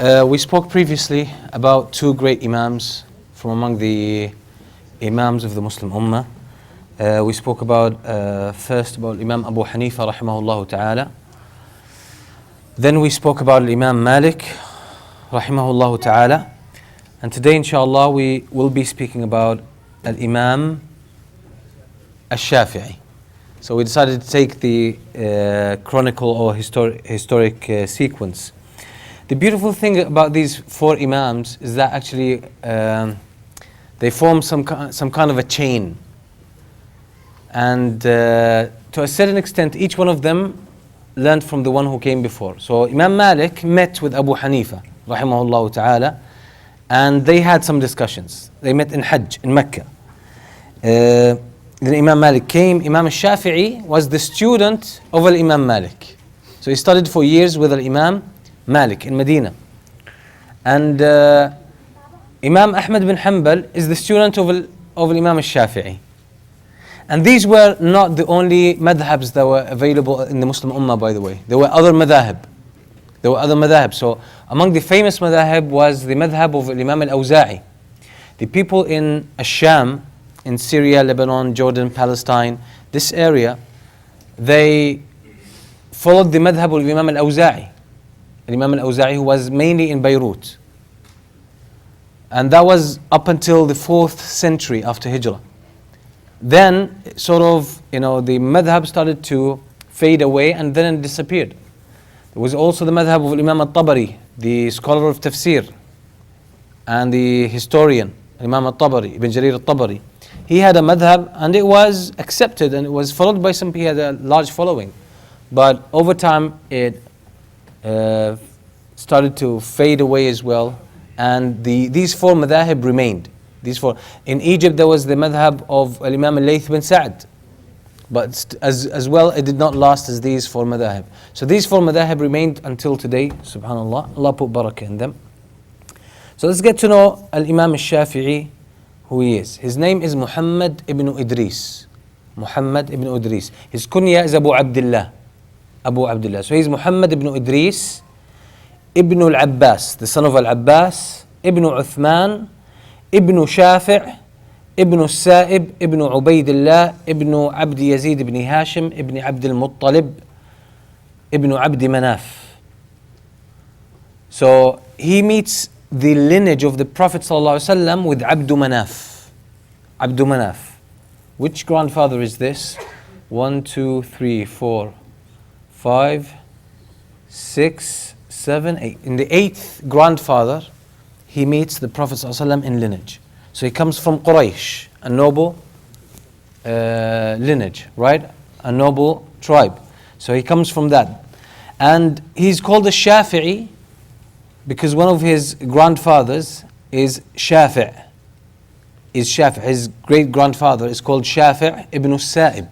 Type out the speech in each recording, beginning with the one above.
We spoke previously about two great Imams from among the Imams of the Muslim Ummah. We spoke about first about Imam Abu Hanifa rahimahullah ta'ala. Then we spoke about Imam Malik rahimahullah ta'ala. And today inshallah we will be speaking about Imam Shafi'i. So we decided to take the chronicle or historic sequence. The beautiful thing about these four Imams is that actually they form some kind of a chain. And to a certain extent, each one of them learned from the one who came before. So Imam Malik met with Abu Hanifa, rahimahullah ta'ala, and they had some discussions. They met in Hajj, in Mecca. Then Imam Malik came. Imam Shafi'i was the student of Imam Malik. So he studied for years with Imam Malik in Medina. And Imam Ahmad bin Hanbal is the student of Imam Shafi'i. And these were not the only madhabs that were available in the Muslim Ummah, by the way. There were other madhab. So among the famous madhab was the madhab of Imam Al-Awza'i. The people in Asham, in Syria, Lebanon, Jordan, Palestine, this area, they followed the madhab of Imam Al-Awza'i. Imam Al-Awza'i, who was mainly in Beirut. And that was up until the 4th century after Hijrah. Then, the madhab started to fade away and then it disappeared. There was also the madhab of Imam Al-Tabari, the scholar of tafsir, and the historian, Imam Al-Tabari, Ibn Jarir Al-Tabari. He had a madhab and it was accepted and it was followed by some people. He had a large following. But over time it started to fade away as well. And these four madhab remained. These four. In Egypt there was the madhab of Imam Al-Layth bin Sa'd. But as well it did not last as these four madhab. So these four madhab remained until today, subhanAllah. Allah put barakah in them. So let's get to know Imam Shafi'i, who he is. His name is Muhammad ibn Idris. Muhammad ibn Idris. His kunya is Abu Abdullah. Abu Abdullah. So he's Muhammad ibn Idris, ibn al-Abbas, the son of al-Abbas, ibn Uthman, ibn Shafi', ibn al-Sa'ib, ibn Ubaydillah, ibn Abd Yazid ibn Hashim, ibn Abd al-Muttalib, ibn Abd Manaf. So he meets the lineage of the Prophet ﷺ with Abd Manaf. Abd Manaf. Which grandfather is this? 1, 2, 3, 4, 5, 6, 7, 8. In the 8th grandfather, he meets the Prophet ﷺ in lineage. So he comes from Quraysh, a noble lineage, right? A noble tribe. So he comes from that. And he's called a Shafi'i because one of his grandfathers is Shafi'. His great grandfather is called Shafi' ibn al-Sa'ib.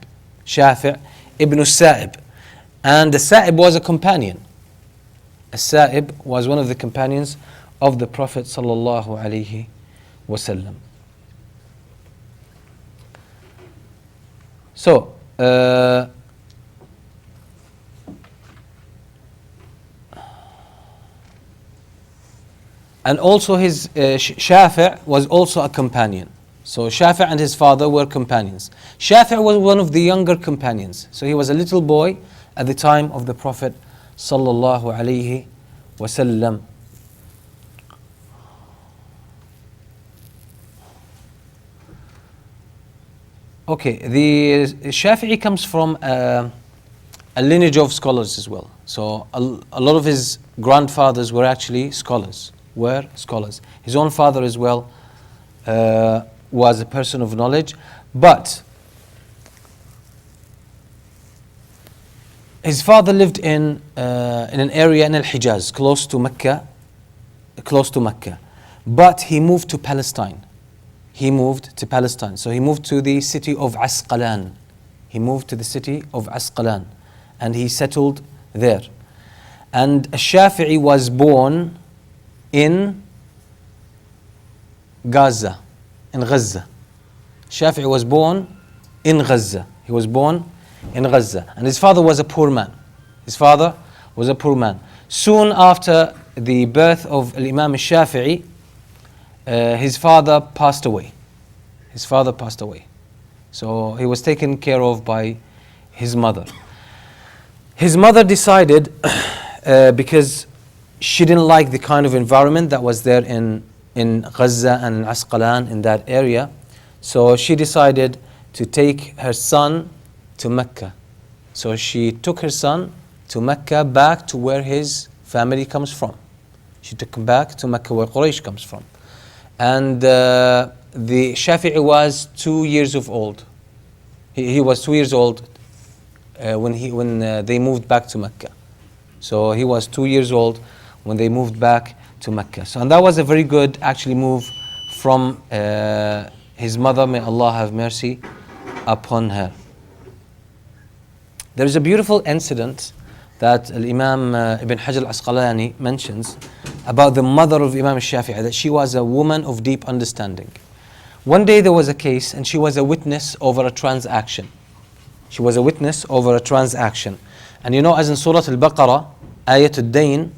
Shafi' ibn al-Sa'ib. And the Sa'ib was a companion. As-Sa'ib was one of the companions of the Prophet sallallahu alaihi wasallam. So, and also his Shafi' was also a companion. So Shafi' and his father were companions. Shafi' was one of the younger companions. So he was a little boy at the time of the Prophet sallallahu alaihi wasallam. Okay, the Shafi'i comes from a lineage of scholars as well. So a lot of his grandfathers were actually scholars. His own father as well was a person of knowledge, but his father lived in an area in Al-Hijaz, close to Mecca, but he moved to Palestine. So he moved to the city of Asqalan. And he settled there. And Shafi'i was born in Gaza, in Gaza. Shafi'i was born in Gaza. He was born in Gaza. And his father was a poor man. Soon after the birth of Imam Shafi'i, his father passed away. His father passed away. So he was taken care of by his mother. His mother decided, because she didn't like the kind of environment that was there in Gaza and Asqalan, in that area, so she decided to take her son to Mecca. So she took her son to Mecca, back to where his family comes from. She took him back to Mecca, where Quraysh comes from. And the Shafi'i was 2 years of old. He was 2 years old when they moved back to Mecca. So he was 2 years old when they moved back to Mecca. So, and that was a very good actually move from his mother, may Allah have mercy upon her. There is a beautiful incident that Imam Ibn Hajar al-Asqalani mentions about the mother of Imam Shafi'i, that she was a woman of deep understanding. One day there was a case and she was a witness over a transaction. She was a witness over a transaction. And you know, as in Surah Al-Baqarah, Ayat al-Dayn,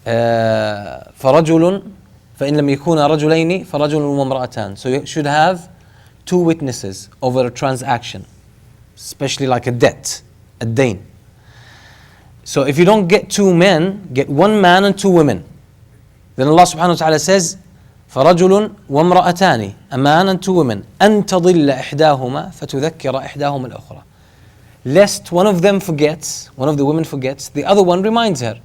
فَرَجُلٌ فَإِنْ لَمْ يَكُونَ رَجُلَيْنِ فَرَجُلٌ وَامْرَأَتَانِ. So you should have 2 witnesses over a transaction, especially like a debt, a dayn. So if you don't get 2 men, get 1 man and 2 women. Then Allah subhanahu wa ta'ala says, فَرَجُلٌ وَامْرَأَتَانِ, a man and 2 women. أَن تَضِلَّ إِحْدَاهُمَا فَتُذَكِّرَ إِحْدَاهُمَا الْأُخْرَى. Lest one of them forgets, one of the women forgets, the other one reminds her.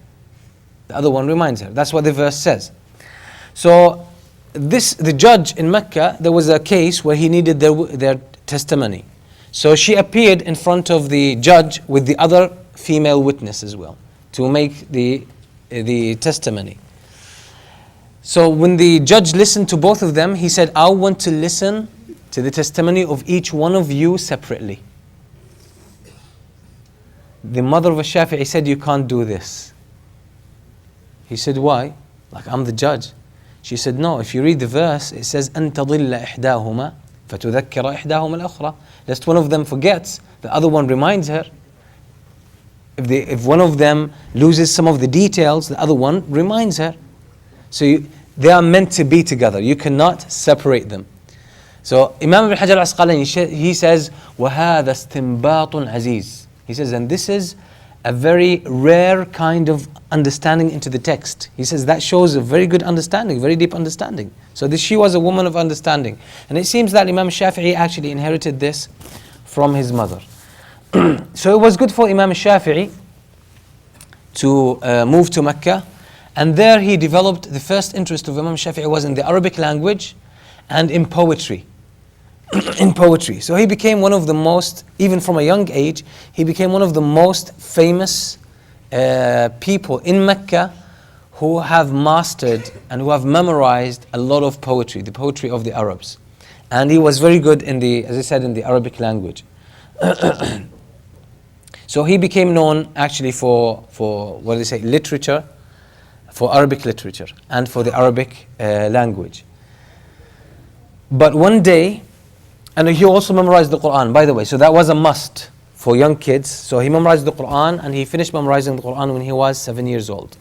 The other one reminds her. That's what the verse says. So the judge in Mecca, there was a case where he needed their testimony. So she appeared in front of the judge with the other female witness as well, to make the testimony. So when the judge listened to both of them, he said, I want to listen to the testimony of each one of you separately. The mother of Shafi'i said, you can't do this. He said, why? Like, I'm the judge. She said, no, if you read the verse, it says, أَن تَضِلَّ إِحْدَاهُمَا فَتُذَكِّرَ إِحْدَاهُمَا الْأُخْرَى. Lest one of them forgets, the other one reminds her. If one of them loses some of the details, the other one reminds her. So they are meant to be together. You cannot separate them. So Imam Ibn Hajar al-Asqalani, he says, وَهَذَا اسْتِنْبَاطٌ عَزِيزٌ. He says, and this is a very rare kind of understanding into the text. He says that shows a very good understanding, very deep understanding. So she was a woman of understanding. And it seems that Imam Shafi'i actually inherited this from his mother. So it was good for Imam Shafi'i to move to Mecca. And there he developed, the first interest of Imam Shafi'i was in the Arabic language and in poetry. In poetry. So he became one of the most, even from a young age, he became one of the most famous people in Mecca who have mastered and who have memorized a lot of poetry, the poetry of the Arabs. And he was very good in the, as I said, in the Arabic language. So he became known actually for what do they say, literature, for Arabic literature and for the Arabic language. But one day, and he also memorized the Quran, by the way, so that was a must for young kids. So he memorized the Quran and he finished memorizing the Quran when he was 7 years old.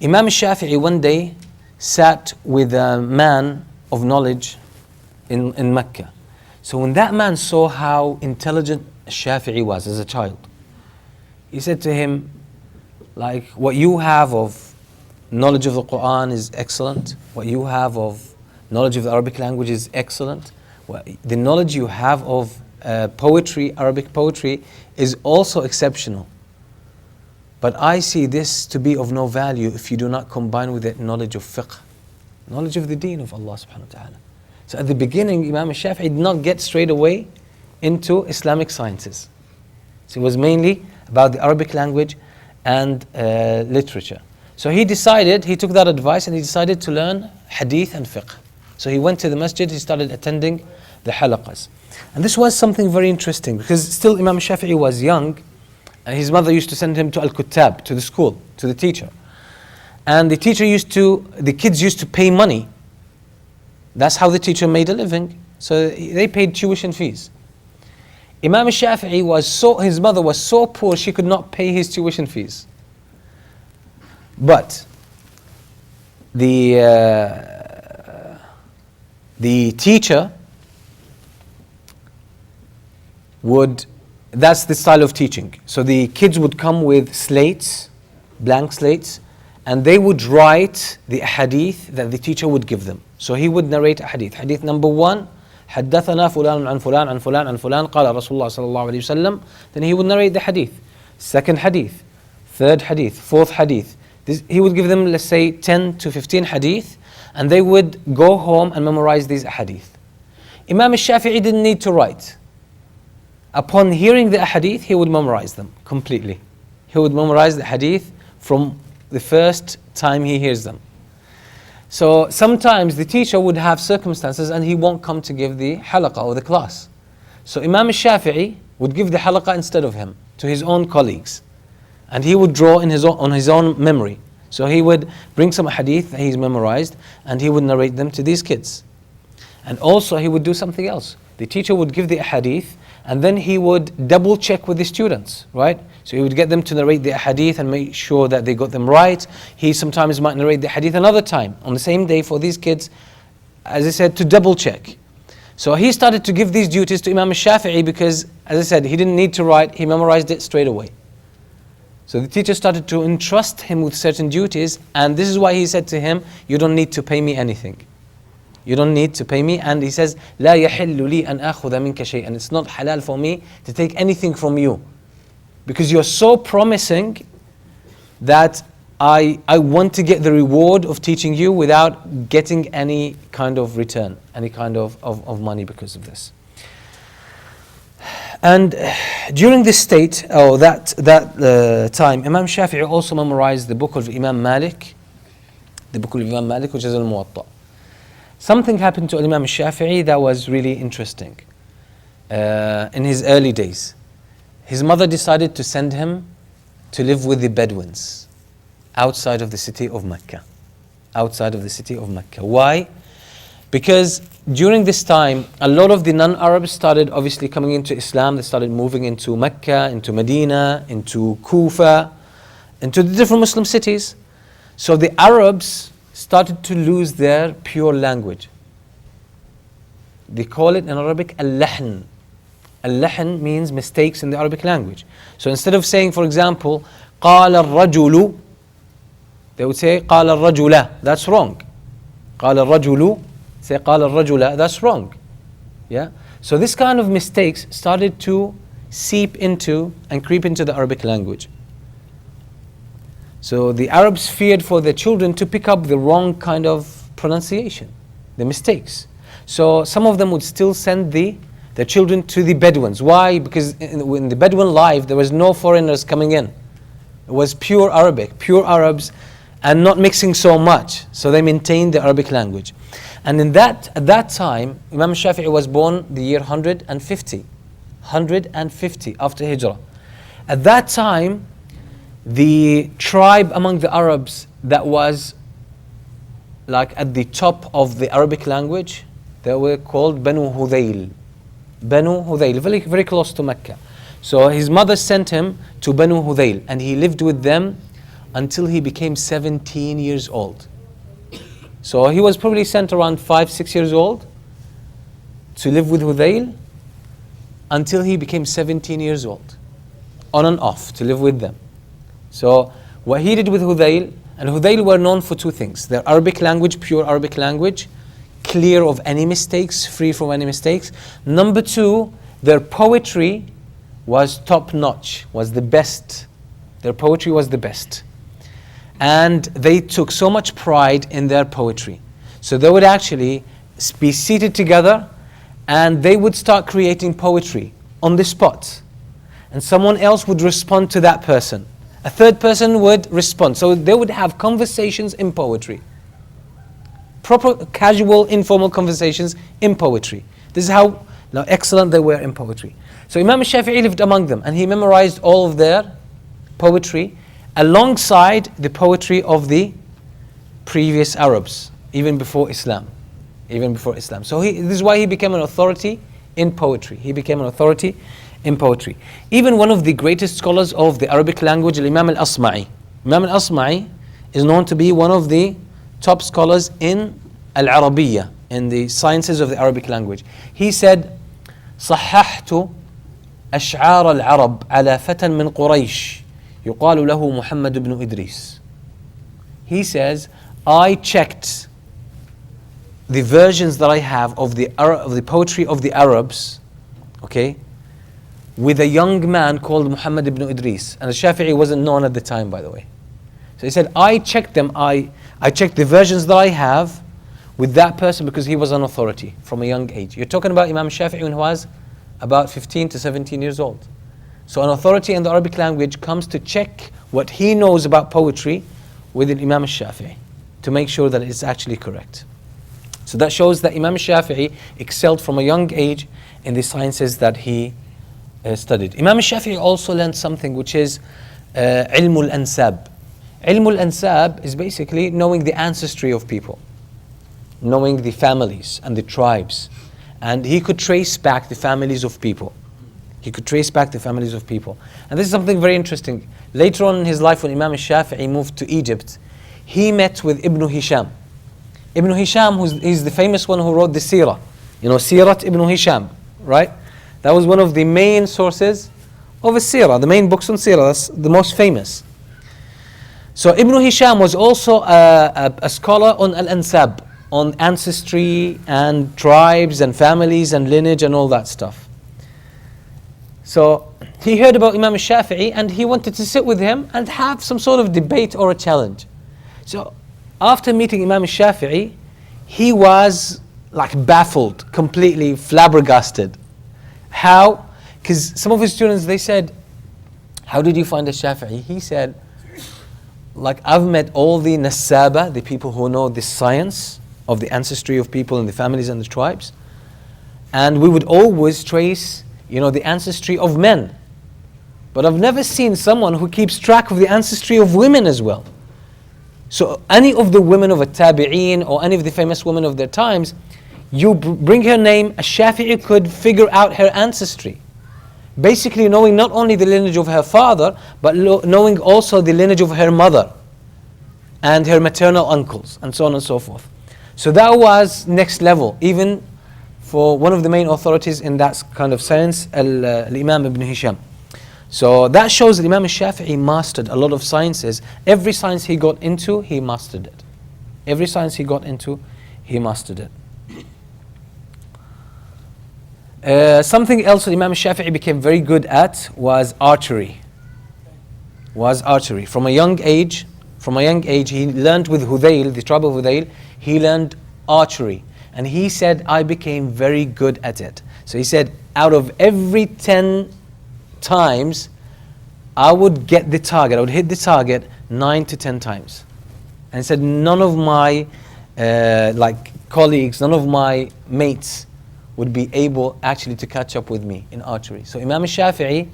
Imam Shafi'i one day sat with a man of knowledge in Mecca. So when that man saw how intelligent Shafi'i was as a child, he said to him, like, what you have of knowledge of the Quran is excellent. What you have of knowledge of the Arabic language is excellent. The knowledge you have of poetry, Arabic poetry, is also exceptional. But I see this to be of no value if you do not combine with it knowledge of fiqh, knowledge of the deen of Allah subhanahu wa ta'ala. So at the beginning, Imam Shafi'i did not get straight away into Islamic sciences. So it was mainly about the Arabic language and literature. So he took that advice and he decided to learn Hadith and Fiqh. So he went to the masjid, he started attending the halaqahs. And this was something very interesting because still Imam Shafi'i was young and his mother used to send him to Al-Kuttab, to the school, to the teacher. And the kids used to pay money. That's how the teacher made a living. So they paid tuition fees. Imam Shafi'i his mother was so poor she could not pay his tuition fees. But the teacher would, that's the style of teaching. So the kids would come with slates, blank slates, and they would write the hadith that the teacher would give them. So he would narrate a hadith. Hadith number 1, حدثنا فلان عن فلان عن فلان عن فلان قال رسول الله صلى الله عليه وسلم. Then he would narrate the hadith. Second hadith, third hadith, fourth hadith. He would give them, let's say, 10 to 15 hadith, and they would go home and memorize these hadith. Imam Shafi'i didn't need to write. Upon hearing the hadith, he would memorize them completely. He would memorize the hadith from the first time he hears them. So sometimes the teacher would have circumstances and he won't come to give the halaqah or the class. So Imam Shafi'i would give the halaqah instead of him to his own colleagues. And he would draw on his own memory. So he would bring some hadith that he's memorized and he would narrate them to these kids. And also he would do something else. The teacher would give the hadith and then he would double check with the students, right? So he would get them to narrate the hadith and make sure that they got them right. He sometimes might narrate the hadith another time on the same day for these kids, as I said, to double check. So he started to give these duties to Imam Shafi'i because, as I said, he didn't need to write, he memorized it straight away. So the teacher started to entrust him with certain duties, and this is why he said to him, you don't need to pay me anything. You don't need to pay me. And he says, لا يحل لي أن آخذ منك شيئا. And it's not halal for me to take anything from you. Because you're so promising that I want to get the reward of teaching you without getting any kind of return, any kind of money because of this. And during this state, that time, Imam Shafi'i also memorized the book of Imam Malik, which is Al-Muwatta. Something happened to Imam Shafi'i that was really interesting in his early days. His mother decided to send him to live with the Bedouins outside of the city of Mecca. Why? Because during this time, a lot of the non-Arabs started obviously coming into Islam. They started moving into Mecca, into Medina, into Kufa, into the different Muslim cities. So the Arabs started to lose their pure language. They call it in Arabic al-lahn. Al-lahn means mistakes in the Arabic language. So instead of saying, for example, قال الرجل, they would say قال الرجل. That's wrong. قال الرجل, say قال الرجل. That's wrong. Yeah. So this kind of mistakes started to seep into and creep into the Arabic language. So the Arabs feared for their children to pick up the wrong kind of pronunciation, the mistakes. So some of them would still send their children to the Bedouins. Why? Because in the Bedouin life, there was no foreigners coming in. It was pure Arabic, pure Arabs, and not mixing so much. So they maintained the Arabic language. And at that time, Imam Shafi'i was born the year 150 after Hijrah. At that time, the tribe among the Arabs that was like at the top of the Arabic language, they were called Banu Hudayl. Banu Hudayl, very, very close to Mecca. So his mother sent him to Banu Hudayl and he lived with them until he became 17 years old. So he was probably sent around 5-6 years old to live with Hudayl until he became 17 years old, on and off to live with them. So what he did with Hudayl, and Hudayl were known for two things: their Arabic language, pure Arabic language, clear of any mistakes, free from any mistakes. Number two, their poetry was top notch, was the best. Their poetry was the best. And they took so much pride in their poetry. So they would actually be seated together and they would start creating poetry on the spot. And someone else would respond to that person. A third person would respond. So they would have conversations in poetry. Proper, casual, informal conversations in poetry. This is how excellent they were in poetry. So Imam Shafi'i lived among them and he memorized all of their poetry alongside the poetry of the previous Arabs, even before Islam. So this is why he became an authority in poetry. Even one of the greatest scholars of the Arabic language, Imam Al-Asma'i. Imam Al-Asma'i is known to be one of the top scholars in Al-Arabiya, in the sciences of the Arabic language. He said, صححت أشعار العرب على فتى من قريش يقال له محمد بن إدريس. He says, I checked the versions that I have of the poetry of the Arabs, okay, with a young man called Muhammad ibn Idris. And Shafi'i wasn't known at the time, by the way. So he said, I checked them, I checked the versions that I have with that person because he was an authority from a young age. You're talking about Imam Shafi'i when he was about 15 to 17 years old. So an authority in the Arabic language comes to check what he knows about poetry with Imam Shafi'i to make sure that it's actually correct. So that shows that Imam Shafi'i excelled from a young age in the sciences that he studied. Imam Shafi'i also learned something which is ilm al-ansab. Ilm al-ansab is basically knowing the ancestry of people, knowing the families and the tribes. And he could trace back the families of people. He could trace back the families of people. And this is something very interesting. Later on in his life, when Imam Shafi'i moved to Egypt, he met with Ibn Hisham. Ibn Hisham, he's the famous one who wrote the Seerah. You know, Seerat Ibn Hisham, right? That was one of the main sources of a Seerah, the main books on Seerah, that's the most famous. So Ibn Hisham was also a scholar on Al-Ansab, on ancestry and tribes and families and lineage and all that stuff. So he heard about Imam Shafi'i and he wanted to sit with him and have some sort of debate or a challenge. So after meeting Imam Shafi'i, he was like baffled, completely flabbergasted. How? Because some of his students, they said, how did you find a Shafi'i? He said, like, I've met all the Nasaba, the people who know the science of the ancestry of people and the families and the tribes. And we would always trace, you know, the ancestry of men. But I've never seen someone who keeps track of the ancestry of women as well. So any of the women of a Tabi'een or any of the famous women of their times, you bring her name, a Shafi'i could figure out her ancestry. Basically knowing not only the lineage of her father, but knowing also the lineage of her mother and her maternal uncles and so on and so forth. So that was next level, even for one of the main authorities in that kind of science, Imam Ibn Hisham. So that shows that Imam Shafi'i mastered a lot of sciences. Every science he got into, he mastered it. Every science he got into, he mastered it. Something else that Imam Shafi'i became very good at was archery. From a young age, he learned with Hudayl, the tribe of Hudayl, he learned archery. And he said, I became very good at it. So he said, out of every 10 times, I would get the target, I would hit the target 9 to 10 times. And he said, none of my colleagues, none of my mates would be able actually to catch up with me in archery. So Imam Shafi'i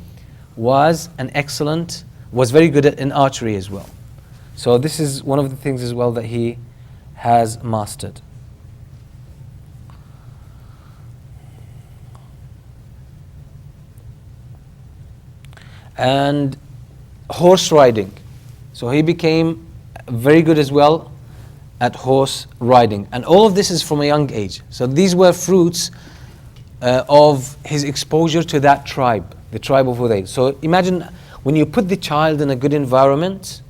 was very good in archery as well. So this is one of the things as well that he has mastered. And horse riding. So he became very good as well at horse riding. And all of this is from a young age. So these were fruits of his exposure to that tribe, the tribe of Hudayl. So imagine when you put the child in a good environment,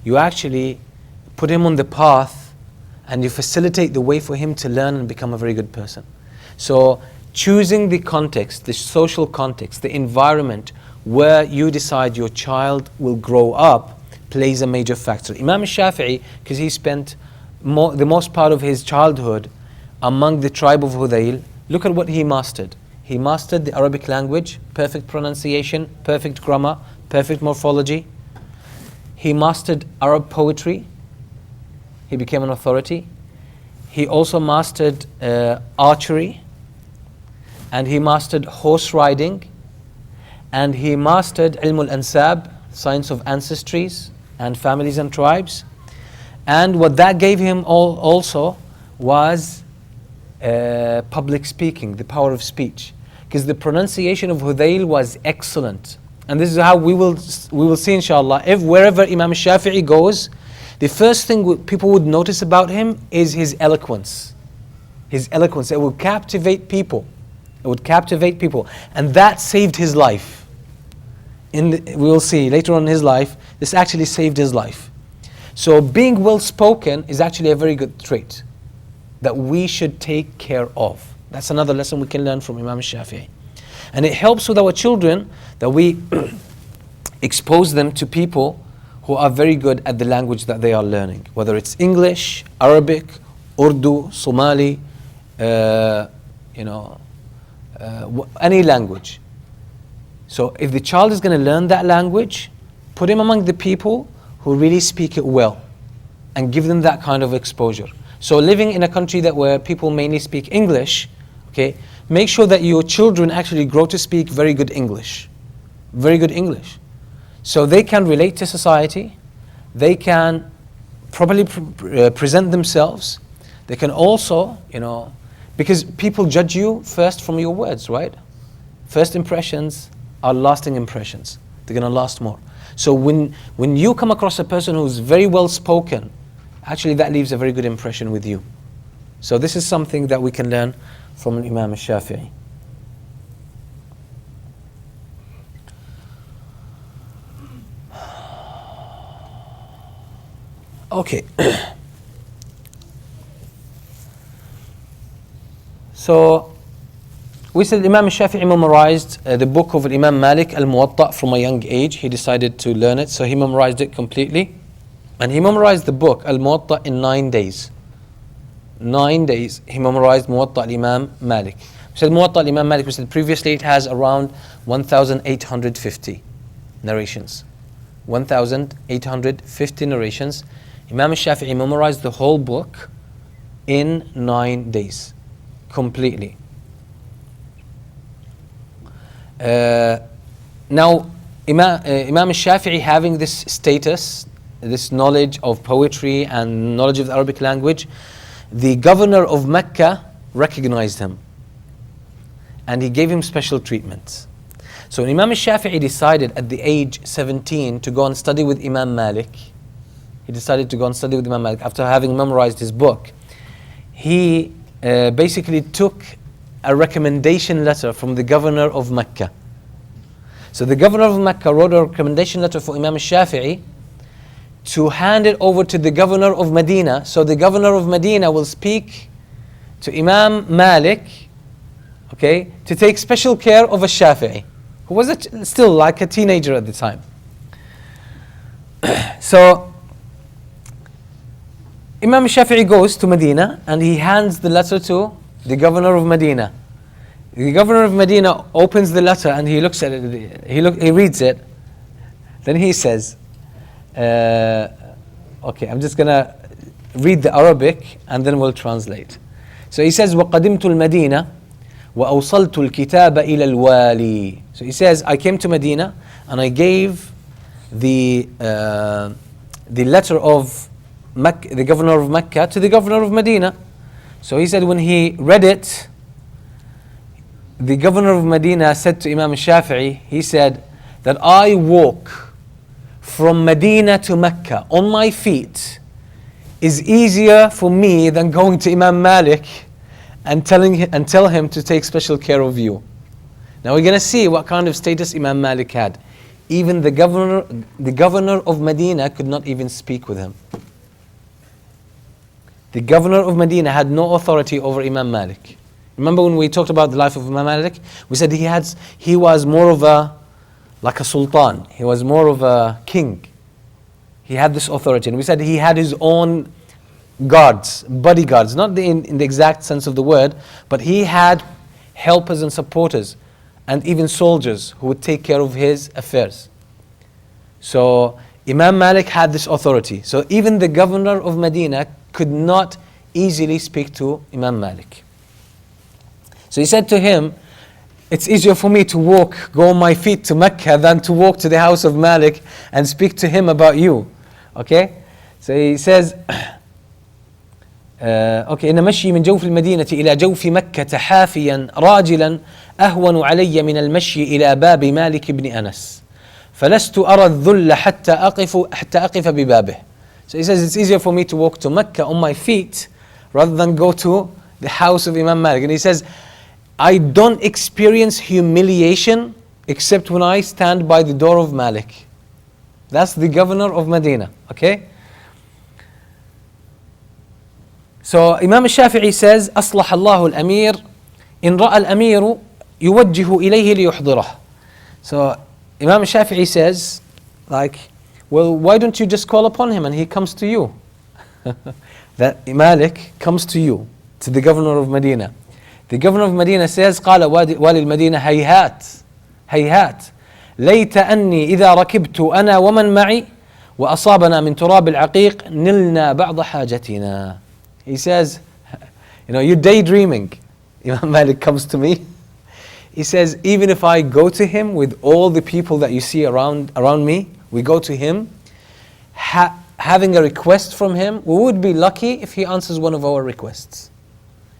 you actually put him on the path and you facilitate the way for him to learn and become a very good person. So choosing the context, the social context, the environment where you decide your child will grow up plays a major factor. Imam Shafi'i, because he spent the most part of his childhood among the tribe of Hudayl, look at what he mastered. He mastered the Arabic language, perfect pronunciation, perfect grammar, perfect morphology. He mastered Arab poetry. He became an authority. He also mastered archery. And he mastered horse riding. And he mastered ilm al-ansab, science of ancestries and families and tribes. And what that gave him also was public speaking, the power of speech. Because the pronunciation of Hudayl was excellent. And this is how we will see inshallah, wherever Imam Shafi'i goes, the first thing people would notice about him is his eloquence. His eloquence, it would captivate people. It would captivate people. And that saved his life. We'll see later on in his life, this actually saved his life. So being well spoken is actually a very good trait that we should take care of. That's another lesson we can learn from Imam Shafi'i. And it helps with our children that we expose them to people who are very good at the language that they are learning, whether it's English, Arabic, Urdu, Somali, any language. So if the child is going to learn that language, put him among the people who really speak it well and give them that kind of exposure. So living in a country where people mainly speak English, okay, make sure that your children actually grow to speak very good English. Very good English. So they can relate to society, they can properly present themselves, they can also, because people judge you first from your words, right? First impressions are lasting impressions. They're going to last more. So when you come across a person who's very well spoken, actually that leaves a very good impression with you. So this is something that we can learn from Imam Shafi'i. Okay. So we said Imam Shafi'i memorized the book of Imam Malik Al-Muwatta from a young age. He decided to learn it, so he memorized it completely. And he memorized the book Al-Muwatta in 9 days. 9 days he memorized Muwatta al-Imam Malik. We said Muwatta al-Imam Malik, we said previously it has around 1,850 narrations. 1,850 narrations. Imam Shafi'i memorized the whole book in 9 days, completely. Now, Imam Shafi'i having this status, this knowledge of poetry and knowledge of the Arabic language, the governor of Mecca recognized him and he gave him special treatment. So Imam Shafi'i decided at the age 17 to go and study with Imam Malik. He decided to go and study with Imam Malik after having memorized his book. He basically took a recommendation letter from the governor of Mecca. So the governor of Mecca wrote a recommendation letter for Imam Shafi'i to hand it over to the governor of Medina. So the governor of Medina will speak to Imam Malik, okay, to take special care of a Shafi'i, who was still like a teenager at the time. So Imam Shafi'i goes to Medina and he hands the letter to the governor of Medina. The governor of Medina opens the letter and he looks at it, he reads it, then he says, okay, I'm just gonna read the Arabic and then we'll translate. So he says, وَقَدِمْتُ الْمَدِينَةِ وَأَوْصَلْتُ الْكِتَابَ إِلَى الْوَالِي. So he says, I came to Medina and I gave the letter of the governor of Mecca to the governor of Medina. So he said when he read it, the governor of Medina said to Imam Shafi'i, he said that I walk from Medina to Mecca on my feet is easier for me than going to Imam Malik and tell him to take special care of you. Now we're going to see what kind of status Imam Malik had. Even the governor of Medina could not even speak with him. The governor of Medina had no authority over Imam Malik. Remember when we talked about the life of Imam Malik? We said he was more of like a sultan. He was more of a king. He had this authority. And we said he had his own guards, bodyguards, not in the exact sense of the word, but he had helpers and supporters and even soldiers who would take care of his affairs. So Imam Malik had this authority. So even the governor of Medina could not easily speak to Imam Malik. So he said to him, it's easier for me to go on my feet to Mecca than to walk to the house of Malik and speak to him about you. Okay? So he says, okay, إن مشي من جوف المدينة إلى جوف مكة حافيا راجلا أهون علي من المشي إلى باب مالك بن أنس فلست أرى الذل حتى أقف ببابه. So he says, it's easier for me to walk to Mecca on my feet rather than go to the house of Imam Malik. And he says, I don't experience humiliation except when I stand by the door of Malik. That's the governor of Medina, okay? So Imam Shafi'i says, أصلح الله الأمير إن رأى الأمير يوجه إليه ليحضره. So Imam Shafi'i says, like, well, why don't you just call upon him and he comes to you? That Malik comes to you, to the governor of Medina. The governor of Medina says, قال والي المدينة هيهات هيهات ليت أني إذا ركبت أنا ومن معي وأصابنا من تراب العقيق نلنا بعض حاجتنا. He says, you're daydreaming. Imam Malik comes to me. He says, even if I go to him with all the people that you see around me, we go to him, having a request from him, we would be lucky if he answers one of our requests.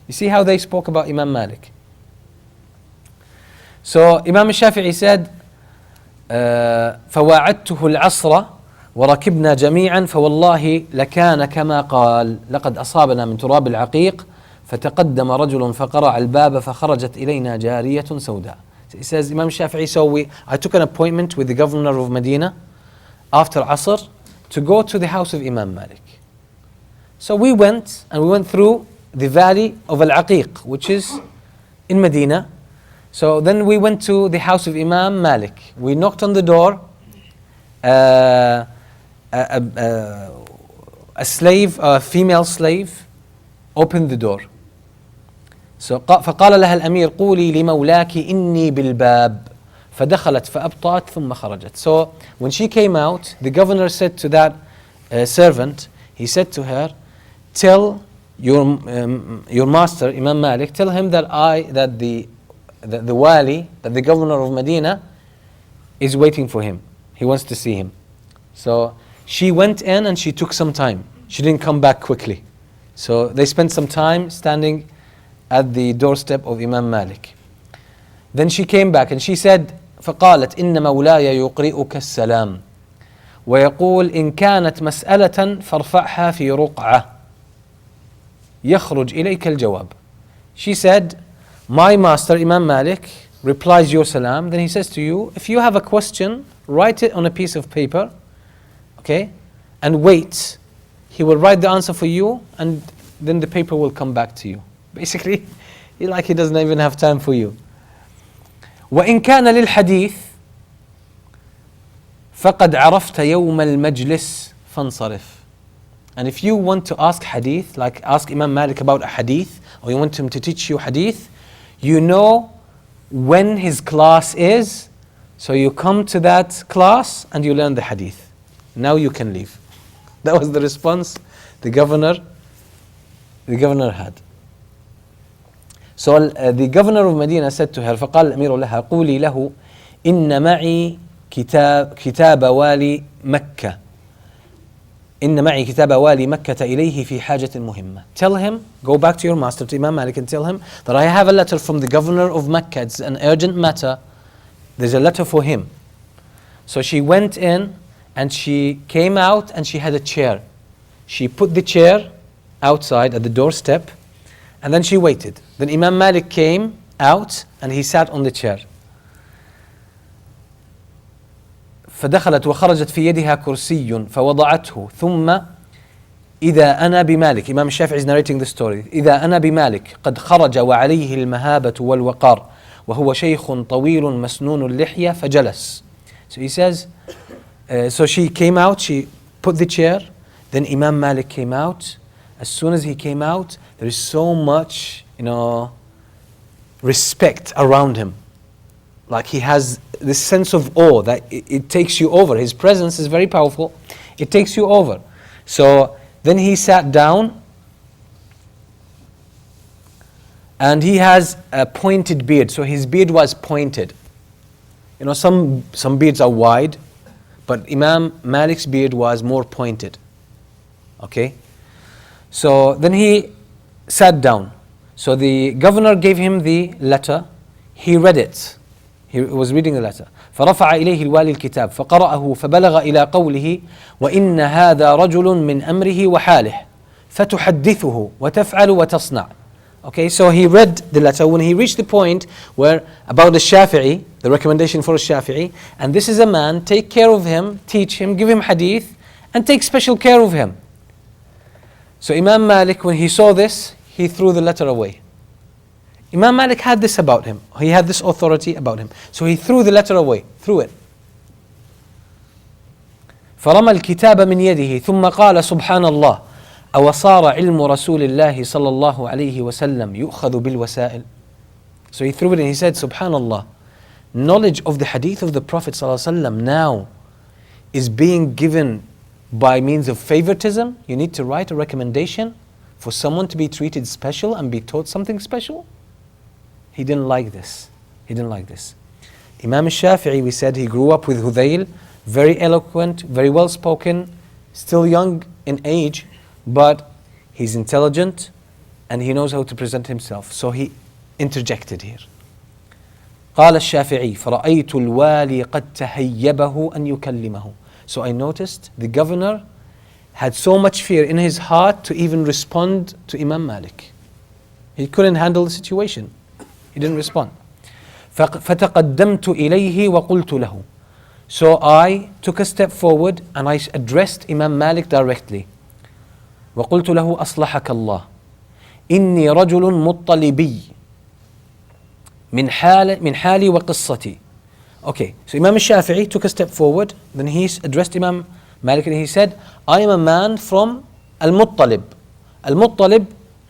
You see how they spoke about Imam Malik. So Imam Shafi'i said, فواعدته العصر وركبنا جميعا فوالله لكان كما قال لقد أصابنا من تراب العقيق فتقدم رجل فقرع الباب فخرجت إلينا جارية سوداء. So he says, Imam Shafi'i, so I took an appointment with the governor of Medina after Asr to go to the house of Imam Malik. So we went through the valley of Al-Aqiq, which is in Medina. So then we went to the house of Imam Malik. We knocked on the door. A slave, a female slave, opened the door. So فقال لها الأمير قولي لمولاك إني بالباب فدخلت فأبطأت ثم خرجت. So when she came out, the governor said to that servant, he said to her, tell your master Imam Malik, tell him that the wali, that the governor of Medina is waiting for him. He wants to see him. So she went in and she took some time. She didn't come back quickly. So they spent some time standing at the doorstep of Imam Malik. Then she came back and she said, فقالت إن مولاي يقرئك السلام ويقول إن كانت مسألة فارفعها في رقعة يخرج إليك الجواب. She said, my master Imam Malik replies your salam. Then he says to you, if you have a question, write it on a piece of paper, okay, and wait. He will write the answer for you and then the paper will come back to you. Basically, he doesn't even have time for you. وإن كان للحديث فقد عرفت يوم المجلس فانصرف. And if you want to ask hadith, like ask Imam Malik about a hadith, or you want him to teach you hadith, you know when his class is, so you come to that class and you learn the hadith. Now you can leave. That was the response the governor had. So the governor of Medina said to her, فقال الأمير لها قولي له إن معي كتاب والي مكة إن معي كتاب والي مكة إليه في حاجة مهمة. Tell him, go back to your master, to Imam Malik, and tell him that I have a letter from the governor of Mecca. It's an urgent matter. There's a letter for him. So she went in and she came out and she had a chair. She put the chair outside at the doorstep and then she waited. Then Imam Malik came out and he sat on the chair. فدخلت وخرجت في يدها كرسي فوضعته ثم إذا أنا بمالك. Imam Shafi'i is narrating the story. إذا أنا بمالك قد خرج وعليه المهابة والوقار وهو شيخ طويل مسنون اللحية فجلس. So he says, so she came out, she put the chair, then Imam Malik came out. As soon as he came out, there is so much, respect around him. Like he has this sense of awe that it takes you over. His presence is very powerful. It takes you over. So then he sat down and he has a pointed beard. So his beard was pointed. Some beards are wide, but Imam Malik's beard was more pointed. Okay? So then he sat down. So the governor gave him the letter. He read it. He was reading the letter. فرفع إليه الوالي الكتاب فقرأه فبلغ إلى قوله وإن هذا رجل من أمره وحاله فتحدثه وتفعل وتصنع. Okay, so he read the letter. When he reached the point where about the Shafi'i, the recommendation for a Shafi'i, and this is a man, take care of him, teach him, give him hadith, and take special care of him. So Imam Malik, when he saw this, he threw the letter away. Imam Malik had this about him. He had this authority about him. So he threw the letter away, threw it. فرمى الكتاب من يده ثم قال سبحان الله أوصار علم رسول الله صلى الله عليه وسلم يؤخذ بالوسائل. So he threw it and he said, Subhanallah, knowledge of the hadith of the Prophet صلى الله عليه وسلم now is being given by means of favoritism. You need to write a recommendation for someone to be treated special and be taught something special. He didn't like this. He didn't like this. Imam Shafi'i, we said, he grew up with Hudayl, very eloquent, very well spoken, still young in age, but he's intelligent and he knows how to present himself. So he interjected here. قال الشافعي فرأيت الوالي قد تهيبه أن يكلمه. So I noticed the governor had so much fear in his heart to even respond to Imam Malik. He couldn't handle the situation. He didn't respond. فَتَقَدَّمْتُ إِلَيْهِ وَقُلْتُ لَهُ. So I took a step forward and I addressed Imam Malik directly. وَقُلْتُ لَهُ أَصْلَحَكَ اللَّهِ إِنِّي رَجُلٌ مُطَّلِبِيٌّ من حالي وقصتي. Okay, so Imam Shafi'i took a step forward, then he addressed Imam Malik and he said, I am a man from Al-Muttalib. Al-Muttalib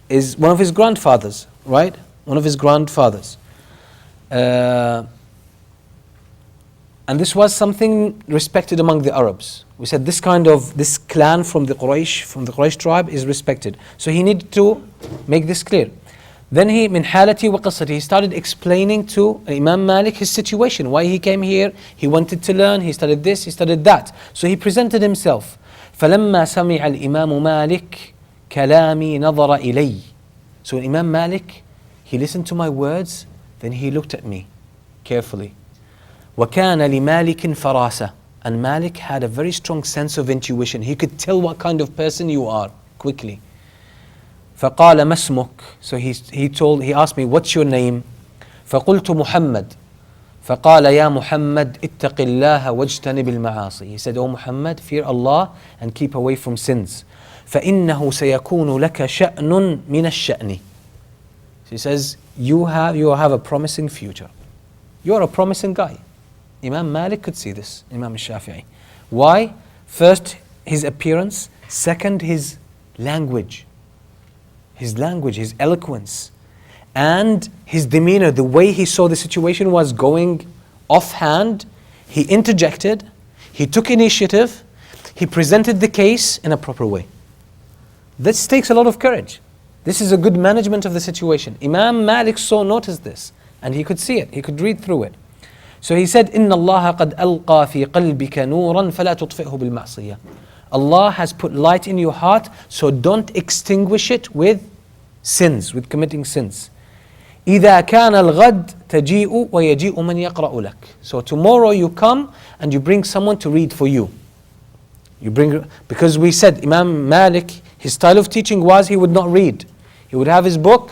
is one of his grandfathers, right? One of his grandfathers. And this was something respected among the Arabs. We said this clan from the Quraysh tribe is respected. So he needed to make this clear. Then he, min halati wa qasati, he started explaining to Imam Malik his situation, why he came here, he wanted to learn, he studied this, he studied that. So he presented himself. فَلَمَّا سَمِعَ الْإِمَامُ مَالِكَ كَلَامِي نَظَرَ إِلَيَّ. So when Imam Malik, he listened to my words, then he looked at me carefully. وَكَانَ لِمَالِكٍ فَرَاسَةٍ. And Malik had a very strong sense of intuition. He could tell what kind of person you are quickly. فَقَالَ مَا اسْمُكَ. So he asked me, what's your name? فَقُلْتُ مُحَمَّدٍ. فَقَالَ يَا مُحَمَّدْ اتَّقِ اللَّهَ وَاجْتَنِبِ الْمَعَاصِي. He said, O Muhammad, fear Allah and keep away from sins. فَإِنَّهُ سَيَكُونُ لَكَ شَأْنٌ مِنَ الشَّأْنِ. He says, you have a promising future. You're a promising guy. Imam Malik could see this, Imam Shafi'i. Why? First, his appearance. Second, his language. His eloquence. And his demeanor, the way he saw the situation was going offhand. He interjected. He took initiative. He presented the case in a proper way. This takes a lot of courage. This is a good management of the situation. Imam Malik noticed this and he could see it, he could read through it. So he said, إِنَّ اللَّهَ قَدْ أَلْقَى فِي قَلْبِكَ نُورًا فَلَا تُطْفِئْهُ بِالْمَعْصِيَةِ. Allah has put light in your heart, so don't extinguish it with sins, with committing sins. إِذَا كَانَ الْغَدْ تَجِيءُ وَيَجِيءُ مَنْ يَقْرَأُ لَكَ. So tomorrow you come and you bring someone to read for you. Because we said Imam Malik, his style of teaching was he would not read. He would have his book,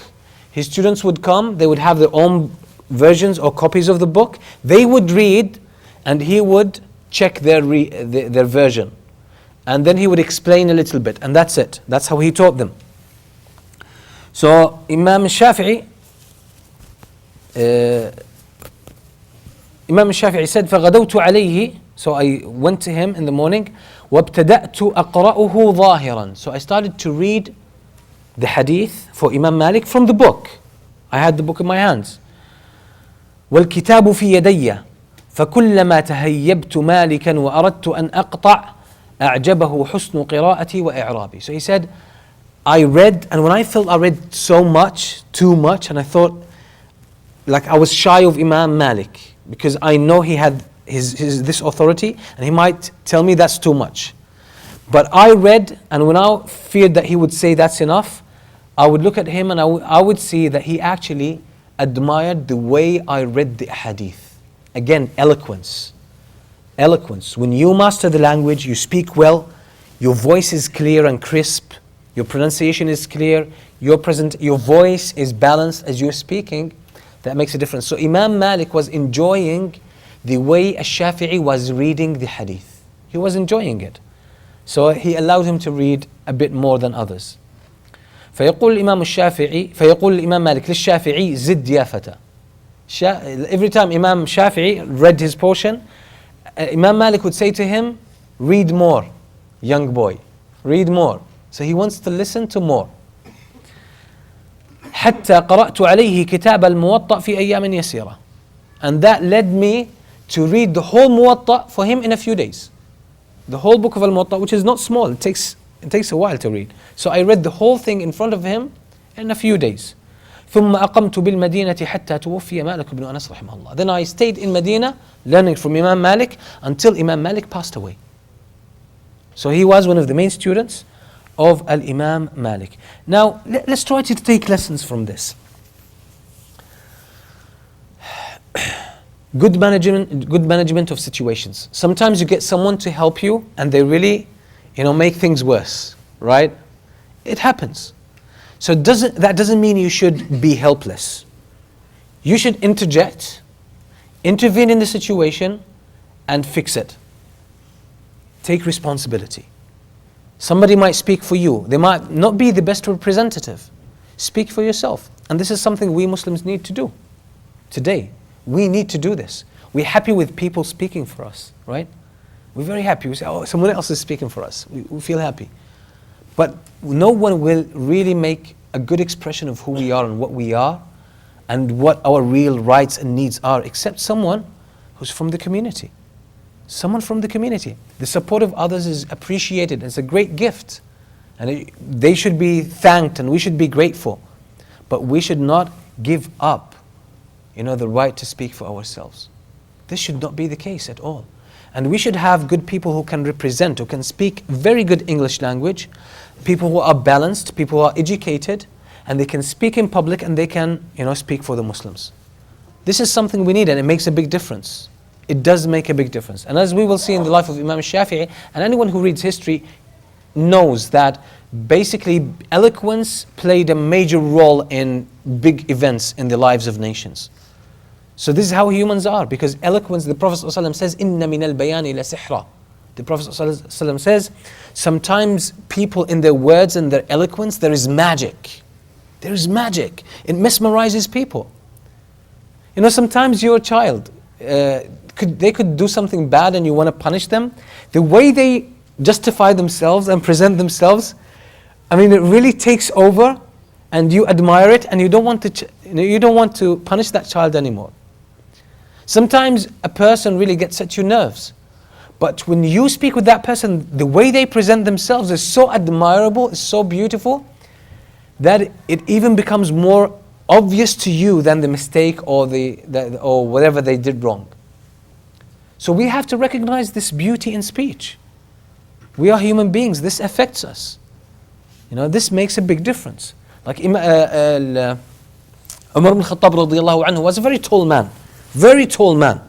his students would come, they would have their own versions or copies of the book. They would read and he would check their version. And then he would explain a little bit and that's it. That's how he taught them. So Imam Shafi'i said, فَغَدَوْتُ عَلَيْهِ. So I went to him in the morning. وَابْتَدَأْتُ أَقْرَأُهُ ظَاهِرًا. So I started to read the hadith for Imam Malik from the book. I had the book in my hands. وَالْكِتَابُ فِي يَدَيَّ فَكُلَّمَا تَهَيَّبْتُ مَالِكًا وَأَرَدْتُ أَنْ أَقْطَعْ أَعْجَبَهُ حُسْنُ قِرَاءَتِي وَإِعْرَابِي. So he said, I read, and when I felt I read so much, too much, and I thought like I was shy of Imam Malik because I know he had this authority and he might tell me that's too much. But I read, and when I feared that he would say that's enough, I would look at him and I would see that he actually admired the way I read the hadith. Again, eloquence. Eloquence. When you master the language, you speak well, your voice is clear and crisp, your pronunciation is clear, your voice is balanced as you're speaking, that makes a difference. So Imam Malik was enjoying the way Shafi'i was reading the hadith. He was enjoying it. So he allowed him to read a bit more than others. فيقول الإمام الشافعي فيقول الإمام مالك للشافعي زد يا فتى. Every time Imam Shafi'i read his portion, Imam Malik would say to him, read more, young boy, read more. So he wants to listen to more. حتى قرأت عليه كتاب الموطأ في أيام يسيرة. And that led me to read the whole Muwatta for him in a few days. The whole book of Al-Muwatta, which is not small, it takes a while to read. So I read the whole thing in front of him in a few days. ثم أقمت بالمدينة حتى توفي مالك بن أنس رحمه الله. Then I stayed in Medina learning from Imam Malik until Imam Malik passed away. So he was one of the main students of Al-Imam Malik. Now let's try to take lessons from this. Good management of situations. Sometimes you get someone to help you and they really, make things worse, right? It happens. So that doesn't mean you should be helpless. You should interject, intervene in the situation and fix it. Take responsibility. Somebody might speak for you. They might not be the best representative. Speak for yourself. And this is something we Muslims need to do today. We need to do this. We're happy with people speaking for us, right? We're very happy. We say, oh, someone else is speaking for us. We feel happy. But no one will really make a good expression of who we are and what we are and what our real rights and needs are except someone who's from the community. Someone from the community. The support of others is appreciated. It's a great gift. And they should be thanked and we should be grateful. But we should not give up the right to speak for ourselves. This should not be the case at all. And we should have good people who can represent, who can speak very good English language, people who are balanced, people who are educated, and they can speak in public and they can, speak for the Muslims. This is something we need and it makes a big difference. It does make a big difference. And as we will see in the life of Imam Shafi'i, and anyone who reads history knows that basically eloquence played a major role in big events in the lives of nations. So this is how humans are, because eloquence, the Prophet ﷺ says, إِنَّ مِنَ الْبَيَانِ لَسِحْرًا. The Prophet ﷺ says, sometimes people in their words and their eloquence, there is magic. There is magic. It mesmerizes people. Sometimes your child, they could do something bad and you want to punish them. The way they justify themselves and present themselves, it really takes over and you admire it and you don't want to punish that child anymore. Sometimes a person really gets at your nerves. But when you speak with that person, the way they present themselves is so admirable, is so beautiful, that it even becomes more obvious to you than the mistake or or whatever they did wrong. So we have to recognize this beauty in speech. We are human beings, this affects us. This makes a big difference. Like Umar ibn Khattab radiallahu anhu was a very tall man. Very tall man.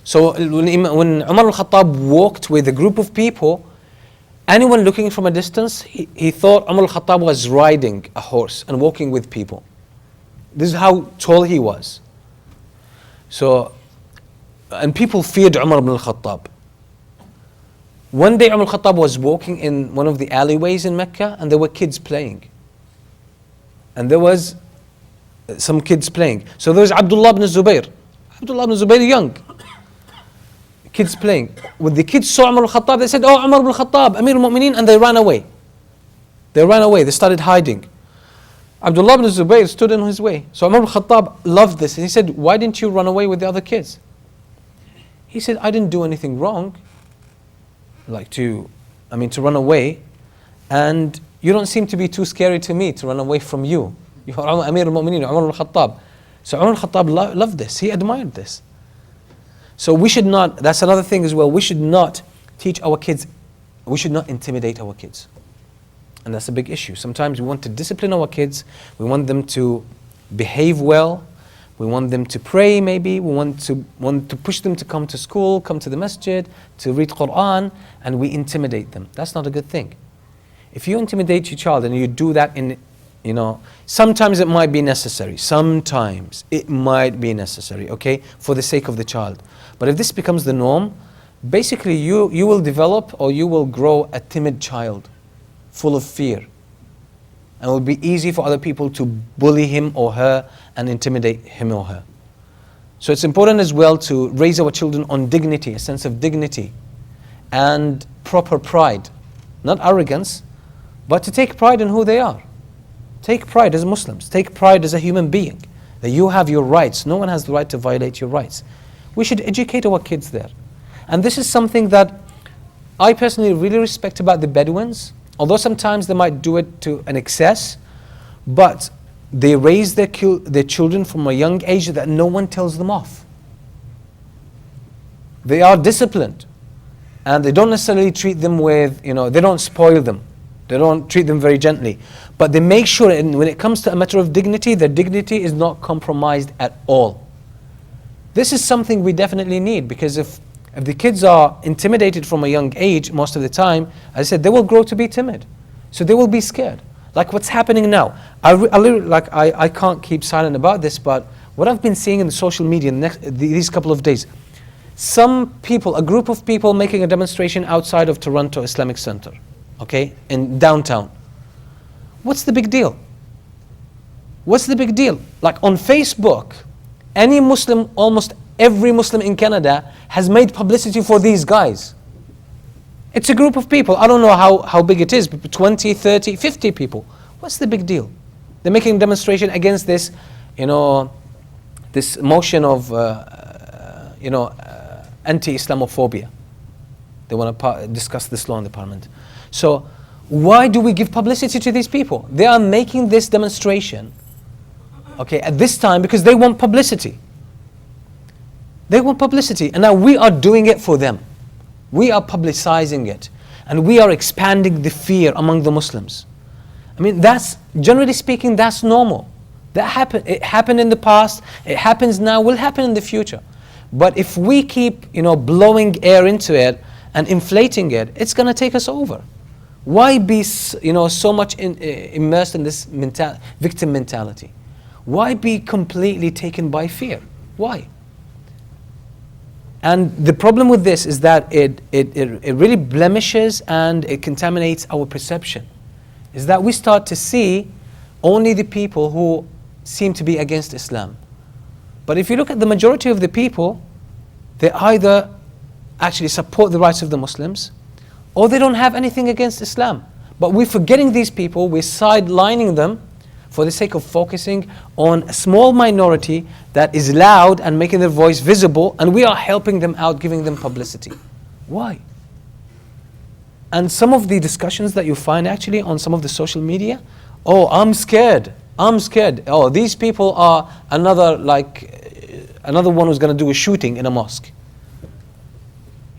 So when Umar al-Khattab walked with a group of people, anyone looking from a distance, he thought Umar al-Khattab was riding a horse and walking with people. This is how tall he was. So, and people feared Umar ibn al-Khattab. One day Umar al-Khattab was walking in one of the alleyways in Mecca and there were kids playing. And there was some kids playing. So there was Abdullah ibn Zubayr. Abdullah ibn Zubayr, young. Kids playing. When the kids saw Umar al-Khattab, they said, oh, Umar ibn al-Khattab, Amir al-Mu'mineen, and they ran away. They started hiding. Abdullah ibn Zubayr stood in his way. So Umar al-Khattab loved this. And he said, why didn't you run away with the other kids? He said, I didn't do anything wrong. To run away. And you don't seem to be too scary to me to run away from you. You are Amir al-Mu'mineen, Umar al-Khattab. So Umar al-Khattab loved this. He admired this. So we should not, that's another thing as well, we should not teach our kids, we should not intimidate our kids. And that's a big issue. Sometimes we want to discipline our kids, we want them to behave well, We want them to pray maybe. We want to push them to come to school, come to the masjid, to read Quran, and we intimidate them. That's not a good thing. If you intimidate your child and you do that sometimes it might be necessary. Sometimes it might be necessary, okay, for the sake of the child. But if this becomes the norm, basically you will develop or you will grow a timid child, full of fear. And it will be easy for other people to bully him or her and intimidate him or her. So it's important as well to raise our children on dignity, a sense of dignity and proper pride. Not arrogance, but to take pride in who they are. Take pride as Muslims. Take pride as a human being. That you have your rights. No one has the right to violate your rights. We should educate our kids there. And this is something that I personally really respect about the Bedouins. Although sometimes they might do it to an excess, but they raise their children from a young age that no one tells them off. They are disciplined, and they don't necessarily treat them with, they don't spoil them. They don't treat them very gently. But they make sure, and when it comes to a matter of dignity, their dignity is not compromised at all. This is something we definitely need, because if the kids are intimidated from a young age, most of the time, as I said, they will grow to be timid. So they will be scared. Like what's happening now. I can't keep silent about this, but what I've been seeing in the social media these couple of days, some people, a group of people making a demonstration outside of Toronto Islamic Center, okay, in downtown. What's the big deal? What's the big deal? Like on Facebook, any Muslim, almost every Muslim in Canada has made publicity for these guys. It's a group of people. I don't know how big it is, but 20, 30, 50 people. What's the big deal? They're making a demonstration against this, this motion of, anti-Islamophobia. They want to discuss this law in the parliament. So why do we give publicity to these people? They are making this demonstration, okay, at this time because they want publicity. They want publicity, and now we are doing it for them. We are publicizing it, and we are expanding the fear among the Muslims. I mean, that's, generally speaking, that's normal. That happened. It happened in the past, it happens now, will happen in the future. But if we keep, blowing air into it and inflating it, it's going to take us over. Why be, so much immersed in this victim mentality? Why be completely taken by fear? Why? And the problem with this is that it really blemishes and it contaminates our perception. Is that we start to see only the people who seem to be against Islam. But if you look at the majority of the people, they either actually support the rights of the Muslims, or they don't have anything against Islam. But we're forgetting these people, we're sidelining them for the sake of focusing on a small minority that is loud and making their voice visible, and we are helping them out, giving them publicity. Why? And some of the discussions that you find actually on some of the social media, oh, I'm scared. Oh, these people are another one who's going to do a shooting in a mosque.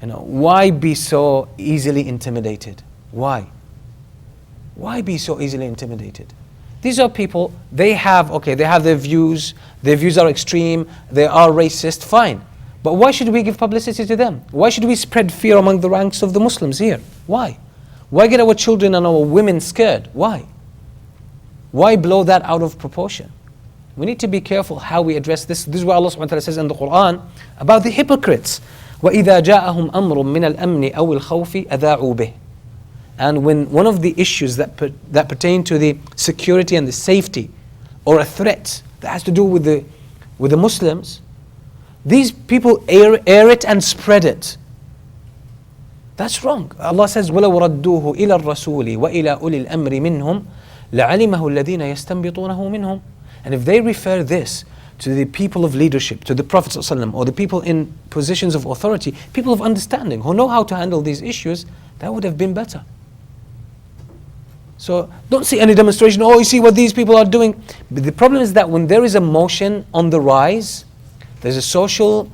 Why be so easily intimidated? Why? Why be so easily intimidated? These are people, they have their views are extreme, they are racist, fine. But why should we give publicity to them? Why should we spread fear among the ranks of the Muslims here? Why? Why get our children and our women scared? Why? Why blow that out of proportion? We need to be careful how we address this. This is what Allah subhanahu wa ta'ala says in the Quran about the hypocrites. وَإِذَا جَاءَهُمْ أَمْرٌ مِّنَ الْأَمْنِ أَوِ الْخَوْفِ أَذَاعُوا بِهِ. And when one of the issues that pertain to the security and the safety, or a threat that has to do with the Muslims, these people air it and spread it. That's wrong. Allah says, وَلَوْ رَدُّوهُ إِلَى الرَّسُولِ وَإِلَى أُولِي الْأَمْرِ مِنْهُمْ لَعَلِمَهُ الَّذِينَ يَسْتَنبِطُونَهُ مِنْهُمْ. And if they refer this to the people of leadership, to the Prophet ﷺ, or the people in positions of authority, people of understanding, who know how to handle these issues, that would have been better. So don't see any demonstration, oh, you see what these people are doing. But the problem is that when there is a motion on the rise, there's a social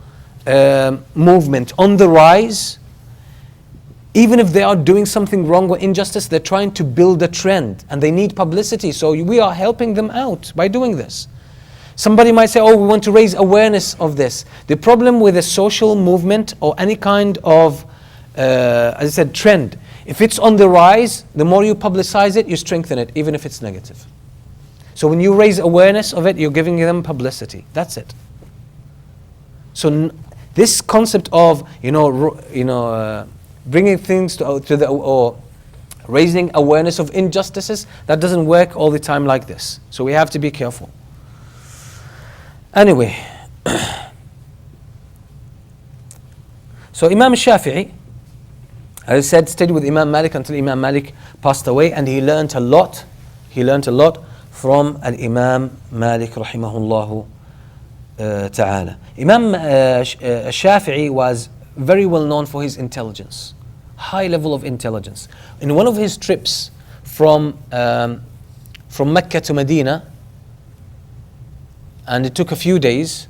movement on the rise, even if they are doing something wrong or injustice, they're trying to build a trend and they need publicity. So we are helping them out by doing this. Somebody might say, oh, we want to raise awareness of this. The problem with a social movement or any kind of, as I said, trend, if it's on the rise, the more you publicize it, you strengthen it, even if it's negative. So when you raise awareness of it, you're giving them publicity. That's it. So this concept of, bringing things to the, or raising awareness of injustices, that doesn't work all the time like this. So we have to be careful. Anyway, so Imam Shafi'i, as I said, stayed with Imam Malik until Imam Malik passed away, and he learned a lot. He learned a lot from Imam Malik rahimahullah ta'ala. Imam Shafi'i was very well known for his intelligence, high level of intelligence. In one of his trips from Mecca to Medina, and it took a few days,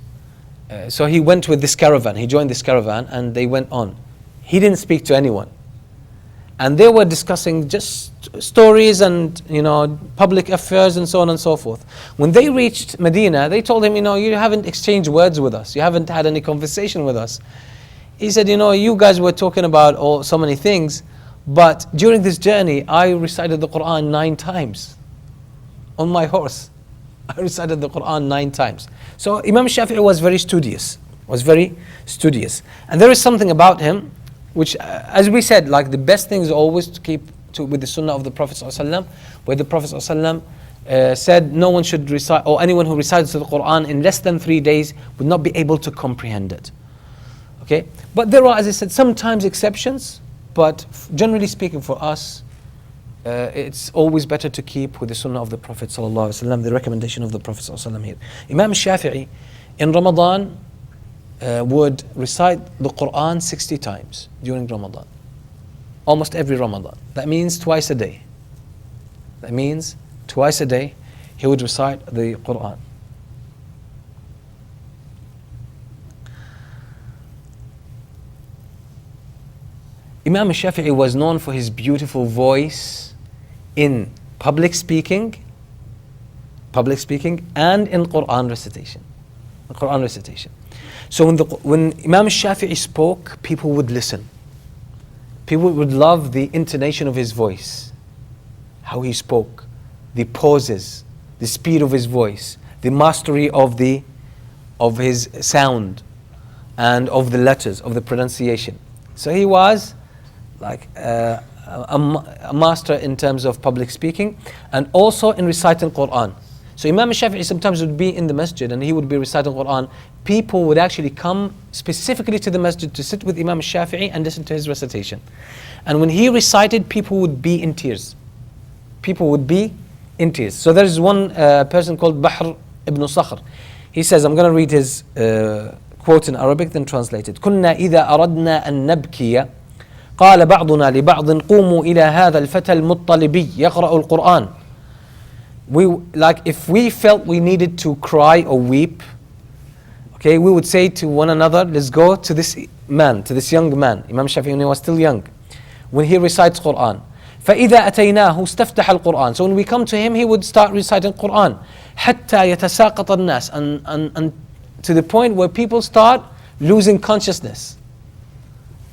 so he went with this caravan, he joined this caravan, and they went on. He didn't speak to anyone. And they were discussing just stories and, public affairs and so on and so forth. When they reached Medina, they told him, you haven't exchanged words with us. You haven't had any conversation with us. He said, you guys were talking about so many things, but during this journey, I recited the Quran 9 times on my horse. I recited the Quran 9 times. So Imam Shafi'i was very studious, And there is something about him, which, as we said, like the best thing is always to keep with the sunnah of the Prophet ﷺ, where the Prophet ﷺ said no one should recite, or anyone who recites the Quran in less than 3 days would not be able to comprehend it. Okay, but there are, as I said, sometimes exceptions, but generally speaking for us, it's always better to keep with the sunnah of the Prophet ﷺ, the recommendation of the Prophet ﷺ here. Imam Shafi'i in Ramadan would recite the Quran 60 times during Ramadan. Almost every Ramadan. That means twice a day. He would recite the Quran. Imam Shafi'i was known for his beautiful voice in public speaking and in Quran recitation. So when Imam Shafi'i spoke, people would listen. People would love the intonation of his voice, how he spoke, the pauses, the speed of his voice, the mastery of his sound and of the letters, of the pronunciation. So he was like a master in terms of public speaking and also in reciting Quran. So Imam Shafi'i sometimes would be in the masjid and he would be reciting Quran. People would actually come specifically to the masjid to sit with Imam Shafi'i and listen to his recitation. And when he recited, people would be in tears. So there is one person called Bahr ibn Sakhr. He says, I'm going to read his quote in Arabic, then translate it. كنا إذا أردنا أن نبكي قال بعضنا لبعض قوموا إلى هذا الفتى المطلبي يقرأ القرآن. If we felt we needed to cry or weep, okay, we would say to one another, let's go to this young man. Imam Shafi'i, when he was still young, when he recites Quran. فإذا أتيناه استفتح القرآن. So when we come to him, he would start reciting Quran. حتى يتساقط الناس, and to the point where people start losing consciousness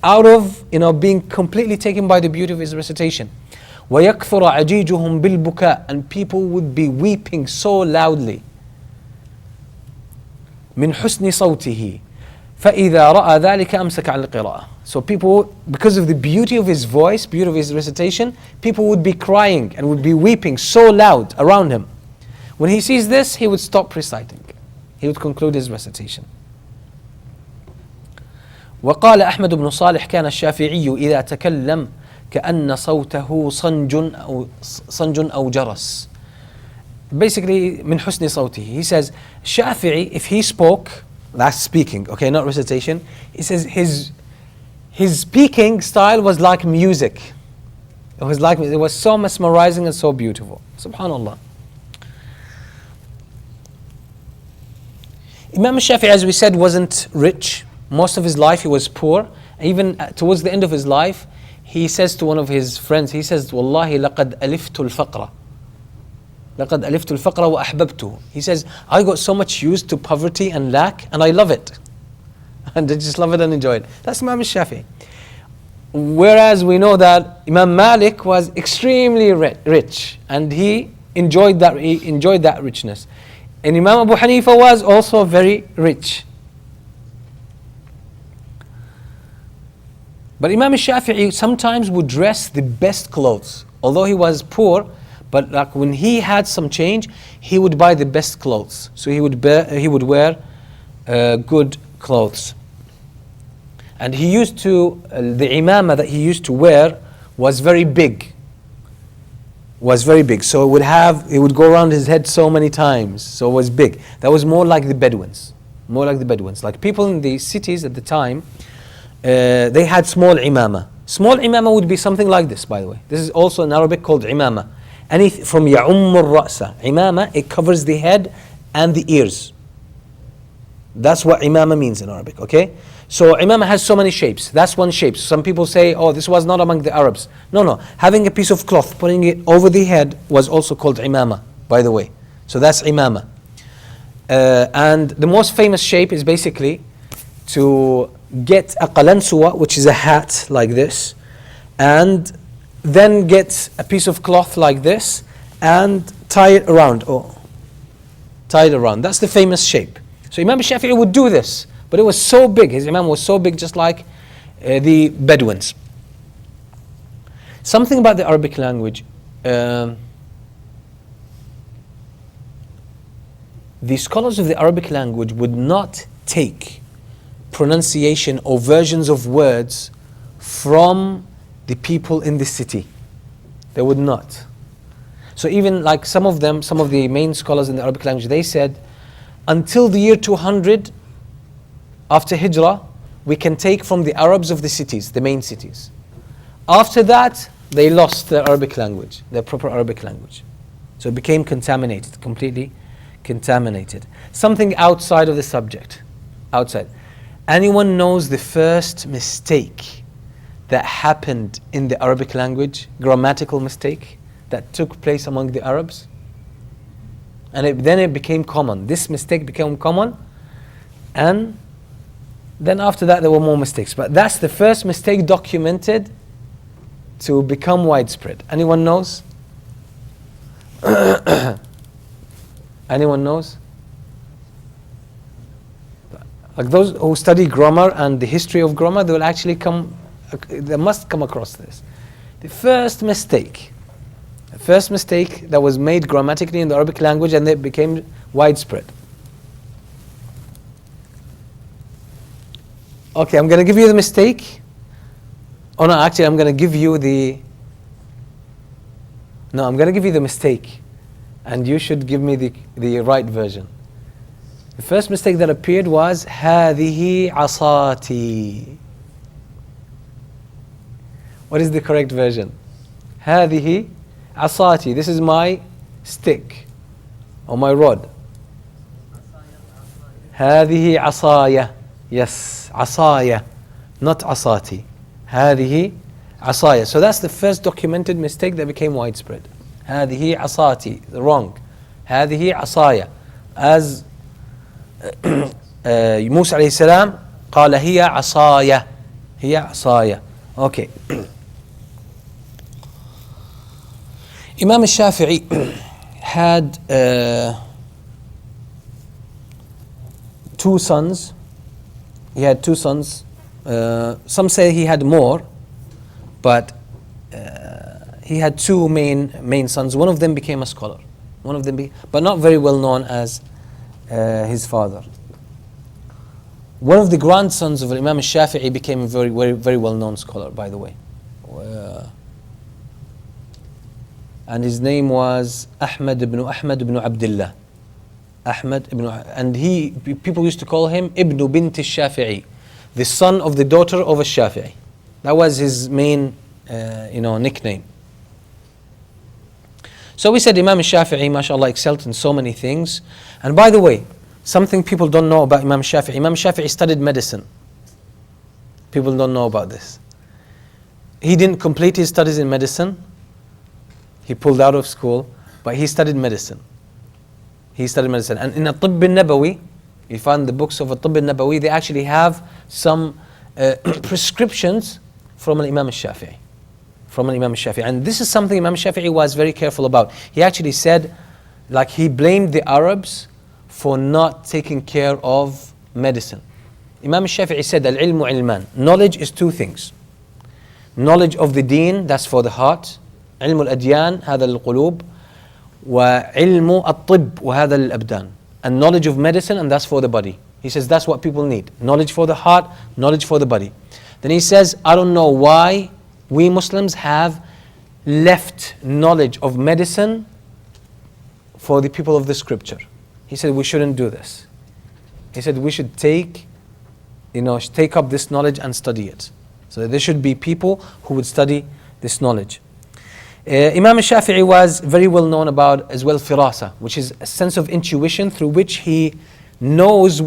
out of being completely taken by the beauty of his recitation. ويكثر عجيجهم بالبكاء, and people would be weeping so loudly. من حسن صوته فإذا رأى ذلك أمسك عن القراءة. So people, because of the beauty of his voice, beauty of his recitation, people would be crying and would be weeping so loud around him. When he sees this, he would stop reciting. He would conclude his recitation. وقال أحمد بن صالح كان الشافعي إذا تكلم كأن صوته صنج أو جرس. Basically, من حسن صوته. He says, Shafi'i, if he spoke, that's speaking, okay, not recitation. He says his speaking style was like music. It was so mesmerizing and so beautiful. Subhanallah. Imam Shafi'i, as we said, wasn't rich. Most of his life he was poor. Even towards the end of his life, he says to one of his friends, he says, Wallahi laqad aliftu al-faqra. لقد ألفت الفقر وأحببته. He says, I got so much used to poverty and lack, and I love it. And I just love it and enjoy it. That's Imam Shafi'i. Whereas we know that Imam Malik was extremely rich, and he enjoyed that richness. And Imam Abu Hanifa was also very rich. But Imam Shafi'i sometimes would dress the best clothes. Although he was poor, but like when he had some change, he would buy the best clothes. So he would wear good clothes. And he used to, the imamah that he used to wear was very big. So it would go around his head so many times. So it was big. That was more like the Bedouins. Like people in the cities at the time, they had small imamah. Small imamah would be something like this, by the way. This is also in Arabic called imamah. From يَعُمُّ الرَّأْسَ. Imamah, it covers the head and the ears. That's what imamah means in Arabic, okay? So imamah has so many shapes. That's one shape. Some people say, oh, this was not among the Arabs. No. Having a piece of cloth, putting it over the head was also called imamah, by the way. So that's imamah. And the most famous shape is basically to get a qalansuwa, which is a hat like this, and then get a piece of cloth like this and tie it around. That's the famous shape. So Imam Shafi'i would do this, but it was so big. His imam was so big, just like the Bedouins. Something about the Arabic language. The scholars of the Arabic language would not take pronunciation or versions of words from the people in the city. They would not. So even like some of the main scholars in the Arabic language, they said, until the year 200 after Hijrah, we can take from the Arabs of the cities, the main cities. After that, they lost their Arabic language, their proper Arabic language. So it became contaminated, completely contaminated. Something outside of the subject, outside. Anyone knows the first mistake that happened in the Arabic language, grammatical mistake that took place among the Arabs? And then it became common. This mistake became common, and then after that there were more mistakes. But that's the first mistake documented to become widespread. Anyone knows? Anyone knows? Like those who study grammar and the history of grammar, they must come across this. The first mistake that was made grammatically in the Arabic language, and it became widespread. Okay, I'm going to give you the mistake. Oh no, actually I'm going to give you the mistake, and you should give me the right version. The first mistake that appeared was هذه عصاتي. What is the correct version? هذه عصاتي. This is my stick or my rod. هذه عصايا. Yes, عصايا, not عصاتي. هذه عصايا. So that's the first documented mistake that became widespread. هذه عصاتي. Wrong. هذه عصايا. As Musa alayhi salam قال هي عصايا. هي عصايا. Okay. Imam Shafi'i had two sons. He had two sons. Some say he had more, but he had two main sons. One of them became a scholar. But not very well known as his father. One of the grandsons of Imam Shafi'i became a very, very, very well known scholar, by the way. And his name was Ahmad ibn Abdullah. And people used to call him Ibn Bint al-Shafi'i, the son of the daughter of al-Shafi'i. That was his main, nickname. So we said Imam Shafi'i, mashallah, excelled in so many things. And by the way, something people don't know about Imam Shafi'i. Imam Shafi'i studied medicine. People don't know about this. He didn't complete his studies in medicine. He pulled out of school. but he studied medicine. He studied medicine. And in At-Tibb al-Nabawi, you find the books of At-Tibb al-Nabawi, they actually have some prescriptions from an Imam Shafi'i. From an Imam Shafi'i. And this is something Imam Shafi'i was very careful about. He actually said, like, he blamed the Arabs for not taking care of medicine. Imam Shafi'i said, Al-ilmu ilman. Knowledge is two things. Knowledge of the deen, that's for the heart. علم الأديان هذا للقلوب. وعلم الطب وهذا للأبدان. And knowledge of medicine, and that's for the body. He says that's what people need. Knowledge for the heart, knowledge for the body. Then he says, I don't know why we Muslims have left knowledge of medicine for the people of the scripture. He said we shouldn't do this. He said we should take up this knowledge and study it. So there should be people who would study this knowledge. Imam Shafi'i was very well known about as well firasa, which is a sense of intuition through which he knows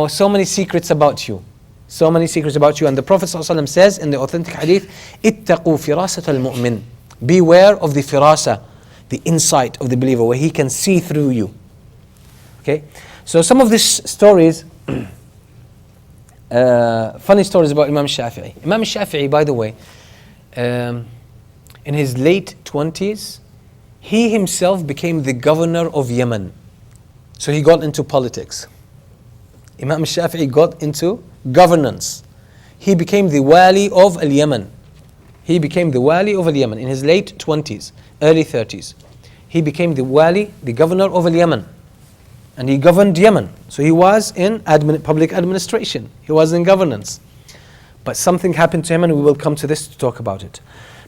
so many secrets about you. So many secrets about you. And the Prophet ﷺ says in the authentic hadith, ittaqu firasat al-mu'min. Beware of the firasa, the insight of the believer, where he can see through you. Okay? So some of these stories, funny stories about Imam Shafi'i. Imam Shafi'i, by the way, in his late 20s, he himself became the governor of Yemen. So he got into politics. Imam Shafi'i got into governance. He became the wali of Al-Yemen. He became the wali of Al-Yemen in his late 20s, early 30s. He became the wali, the governor of Al-Yemen. And he governed Yemen. So he was in public administration. He was in governance. But something happened to him, and we will come to this to talk about it.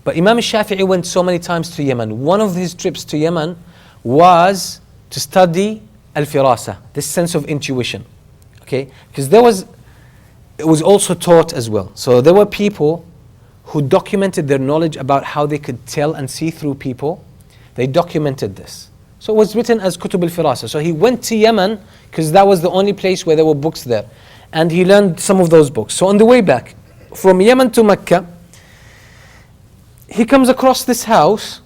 But Imam Shafi'i went so many times to Yemen. One of his trips to Yemen was to study al-firasa, this sense of intuition. Okay? Because it was also taught as well. So there were people who documented their knowledge about how they could tell and see through people. They documented this. So it was written as Kutub al-Firasa. So he went to Yemen because that was the only place where there were books there. And he learned some of those books. So on the way back, from Yemen to Mecca, he comes across this house.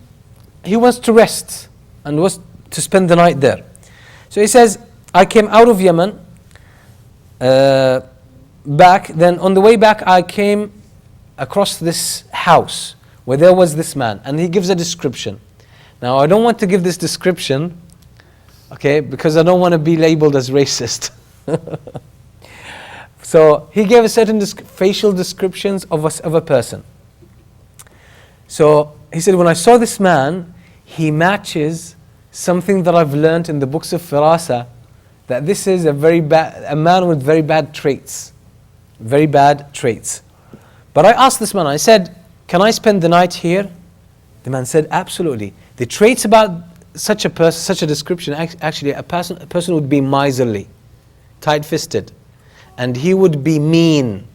He wants to rest and was to spend the night there. So he says, I came out of Yemen back. Then on the way back, I came across this house where there was this man. And he gives a description. Now, I don't want to give this description, okay, because I don't want to be labeled as racist. So he gave a certain facial descriptions of a person. So he said, when I saw this man, he matches something that I've learned in the books of Firasa, that this is a man with very bad traits. Very bad traits. But I asked this man, I said, can I spend the night here? The man said, absolutely. The traits about such a person, such a description, actually a person would be miserly, tight-fisted, and he would be mean,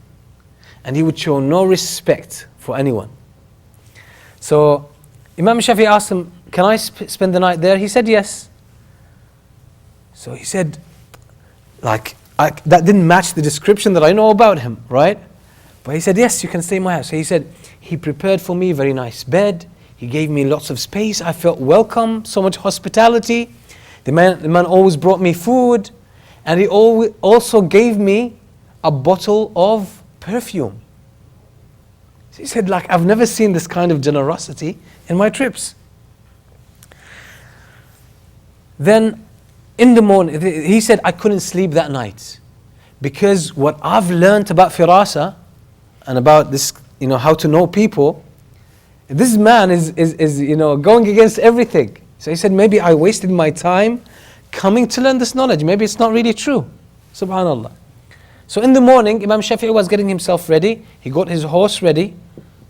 and he would show no respect for anyone. So Imam Shafi'i asked him, can I spend the night there? He said yes. So he said, that didn't match the description that I know about him, right? But he said, yes, you can stay in my house. So he said, he prepared for me a very nice bed. He gave me lots of space. I felt welcome, so much hospitality. The man always brought me food. And he also gave me a bottle of perfume. So he said, I've never seen this kind of generosity in my trips. Then in the morning, he said, I couldn't sleep that night. Because what I've learned about firasa and about this, how to know people, this man is going against everything. So he said, maybe I wasted my time coming to learn this knowledge. Maybe it's not really true. Subhanallah. So in the morning, Imam Shafi'i was getting himself ready. He got his horse ready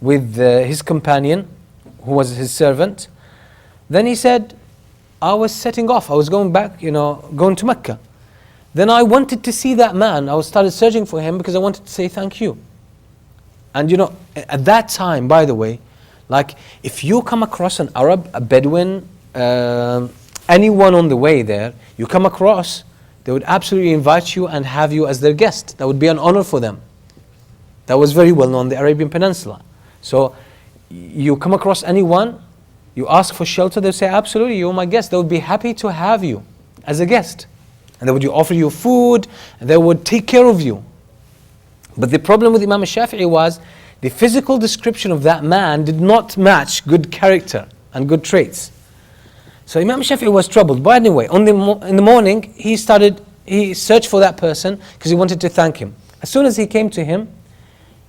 with his companion, who was his servant. Then he said, I was setting off. I was going back, going to Mecca. Then I wanted to see that man. I started searching for him because I wanted to say thank you. And at that time, by the way, if you come across an Arab, a Bedouin, anyone on the way there, you come across, they would absolutely invite you and have you as their guest. That would be an honor for them. That was very well known in the Arabian Peninsula. So you come across anyone, You ask for shelter, they'll say, absolutely, you're my guest. They would be happy to have you as a guest. And they would offer you food, and they would take care of you. But the problem with Imam Shafi'i was, the physical description of that man did not match good character and good traits. So Imam Shafi'i was troubled. But anyway, in the morning, he searched for that person because he wanted to thank him. As soon as he came to him,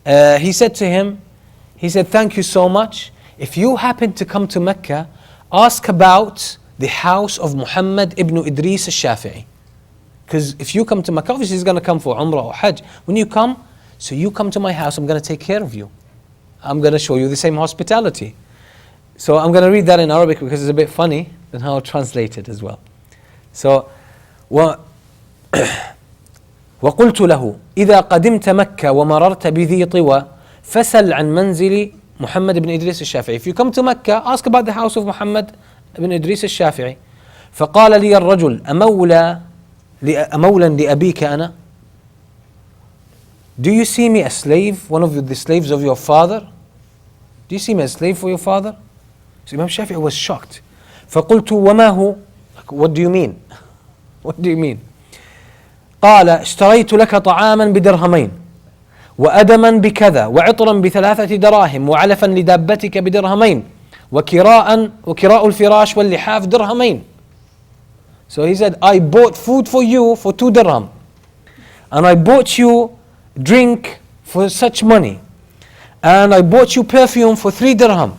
he said, thank you so much. If you happen to come to Mecca, ask about the house of Muhammad ibn Idris al-Shafi'i. Because if you come to Mecca, obviously he's going to come for Umrah or Hajj. When you come to my house, I'm going to take care of you. I'm going to show you the same hospitality. So I'm going to read that in Arabic because it's a bit funny, and how I'll translate it as well. So, وقلت له إذا قدمت مكة ومررت بذي طوى فسل عن منزل محمد بن إدريس الشافعي. If you come to Mecca, ask about the house of Muhammad ibn Idris al-Shafi'i. فقال لي الرجل أمولا لأبيك أنا? Do you see me a slave, one of the slaves of your father? Do you see me a slave for your father? So Imam Shafi'i was shocked. فقلت وما هو? What do you mean? What do you mean? قال اشتريت لك طعاما بدرهمين وأدما بكذا وعطرا ب3 دراهم وعلفا لدابتك بدرهمين وكراء الفراش واللحاف درهمين. So he said, I bought food for you for 2 dirham, and I bought you drink for such money, and I bought you perfume for 3 dirham,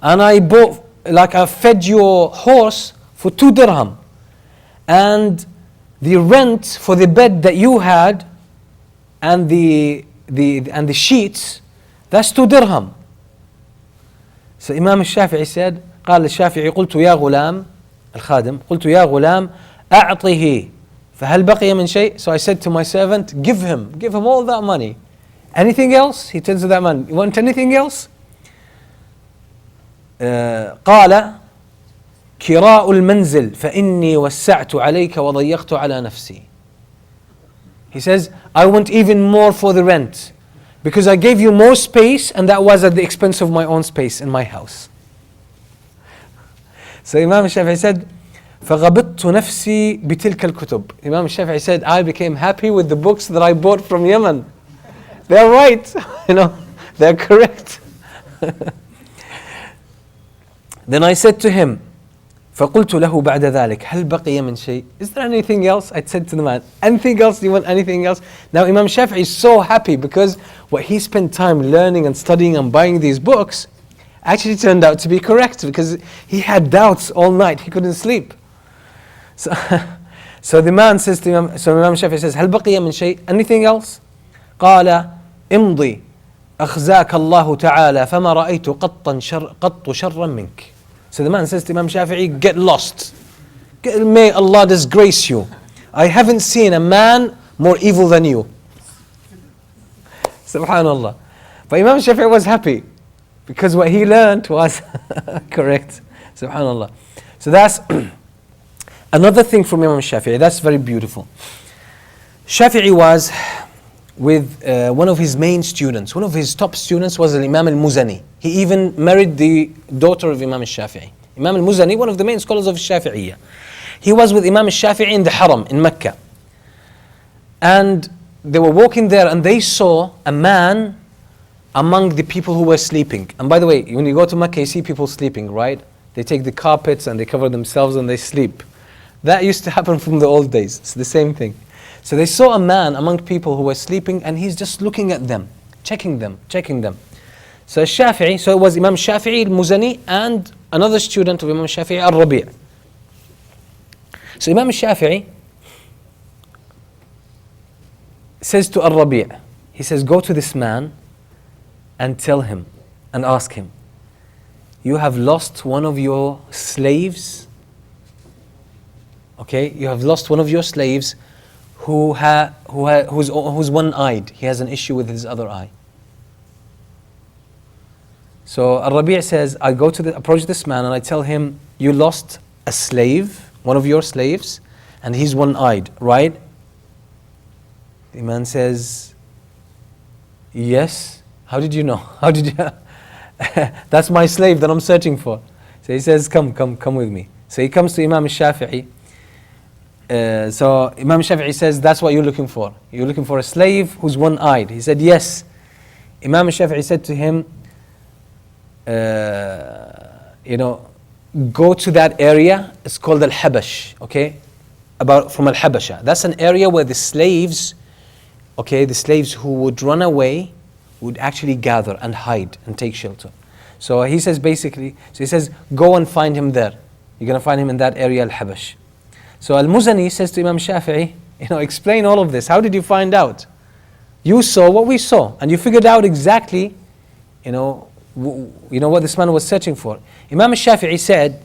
and I fed your horse for 2 dirham, and the rent for the bed that you had and the sheets, that's 2 dirham. So Imam Shafi'i said, قال الشافعي قلت يا غلام الخادم قلت يا غلام أعطه فهل بقي من شيء? So I said to my servant, give him all that money. Anything else? He turns to that man, you want anything else? قال كراء المنزل فإني وسعت عليك وضيقت على نفسي. He says, I want even more for the rent, because I gave you more space, and that was at the expense of my own space in my house. So Imam Shafi'i said, فغبطت نفسي بتلك الكتب. Imam Shafi'i said, I became happy with the books that I bought from Yemen. They're right, they're correct. Then I said to him, فقلت له بعد ذلك هل بقي من شيء? Is there anything else? I said to the man, anything else? Do you want anything else? Now Imam Shafi'i is so happy because what he spent time learning and studying and buying these books actually turned out to be correct, because he had doubts all night, he couldn't sleep. So the man says to Imam Shafi'i says, هل بقي من شيء? Anything else? قال امضي أخزاك الله تعالى فما رأيت قط شرا منك. So the man says to Imam Shafi'i, get lost. May Allah disgrace you. I haven't seen a man more evil than you. Subhanallah. But Imam Shafi'i was happy because what he learned was correct. Subhanallah. So that's another thing from Imam Shafi'i. That's very beautiful. Shafi'i was with one of his main students. One of his top students was Imam al-Muzani. He even married the daughter of Imam al-Shafi'i. Imam al-Muzani, one of the main scholars of Shafi'iyya. He was with Imam al-Shafi'i in the Haram in Mecca. And they were walking there and they saw a man among the people who were sleeping. And by the way, when you go to Mecca, you see people sleeping, right? They take the carpets and they cover themselves and they sleep. That used to happen from the old days. It's the same thing. So they saw a man among people who were sleeping, and he's just looking at them, checking them. So Shafi'i, so it was Imam Shafi'i al-Muzani and another student of Imam Shafi'i, al-Rabi'. So Imam Shafi'i says to al-Rabi', he says, go to this man and tell him and ask him, you have lost one of your slaves. Okay, you have lost one of your slaves who's one-eyed. He has an issue with his other eye. So Al-Rabi' says, I go to approach this man and I tell him, you lost a slave, one of your slaves, and he's one-eyed, right? The man says, yes. How did you know? That's my slave that I'm searching for. So he says, come with me. So he comes to Imam Shafi'i. So Imam Shafi'i says, that's what you're looking for. You're looking for a slave who's one-eyed. He said, yes. Imam Shafi'i said to him, go to that area. It's called Al-Habash, okay? From Al-Habasha. That's an area where the slaves who would run away would actually gather and hide and take shelter. So he says go and find him there. You're going to find him in that area, Al-Habash. So Al-Muzani says to Imam Shafi'i, explain all of this. How did you find out? You saw what we saw, and you figured out exactly, what this man was searching for. Imam Shafi'i said,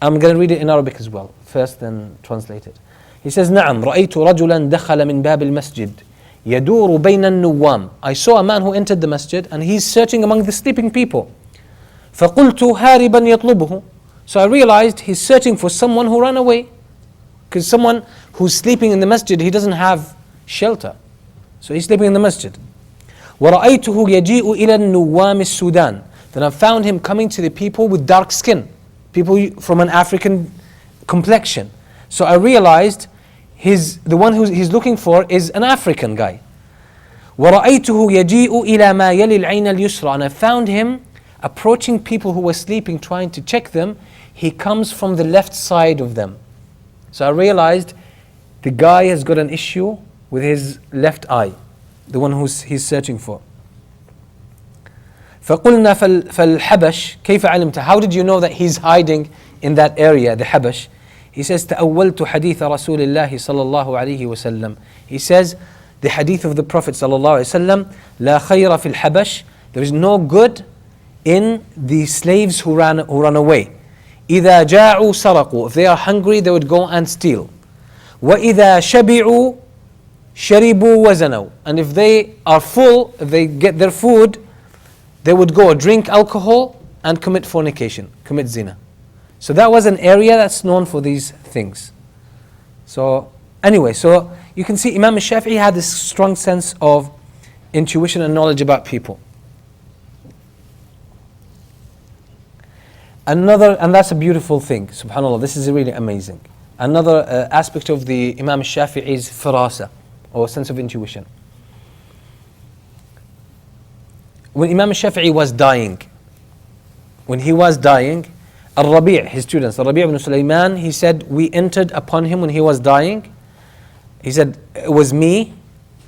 I'm going to read it in Arabic as well, first then translate it. He says, نعم رأيت رجلا دخل من باب المسجد يدور بين النوام. I saw a man who entered the masjid and he's searching among the sleeping people. فقلت هاربا يطلبه. So I realized he's searching for someone who ran away. Because someone who's sleeping in the masjid, he doesn't have shelter. So he's sleeping in the masjid. وَرَأَيْتُهُ يَجِيءُ إِلَى النُّوَّامِ السُّودَانِ. Then I found him coming to the people with dark skin, people from an African complexion. So I realized the one who he's looking for is an African guy. وَرَأَيْتُهُ يَجِيءُ إِلَى مَا يَلِي الْعَيْنَ الْيُسْرَى. And I found him approaching people who were sleeping, trying to check them. He comes from the left side of them. So I realized the guy has got an issue with his left eye, the one he's searching for. فَقُلْنَا فَالْحَبَشْ كَيْفَ عَلِمْتَ. How did you know that he's hiding in that area, the Habash? He says, تَأَوَّلْتُ حَدِيثَ رَسُولِ اللَّهِ صَلَّى اللَّهُ عَلَيْهِ وسلم. He says, the hadith of the Prophet صلى الله عليه وسلم, لَا خَيْرَ فِي الْحَبَشْ. There is no good in the slaves who run away. إِذَا جَاعُوا سَرَقُوا. If they are hungry, they would go and steal. وَإِذَا شَبِعُوا شَرِبُوا وَزَنَوْا. And if they are full, if they get their food, they would go drink alcohol and commit fornication, commit zina. So that was an area that's known for these things. So anyway, so you can see Imam Shafi'i had this strong sense of intuition and knowledge about people. And that's a beautiful thing, subhanAllah, this is really amazing. Another aspect of the Imam Shafi'i's firasa, or sense of intuition. When Imam Shafi'i was dying, Al-Rabi', his students, Al-Rabi' ibn Sulaiman, he said, we entered upon him when he was dying. He said, it was me,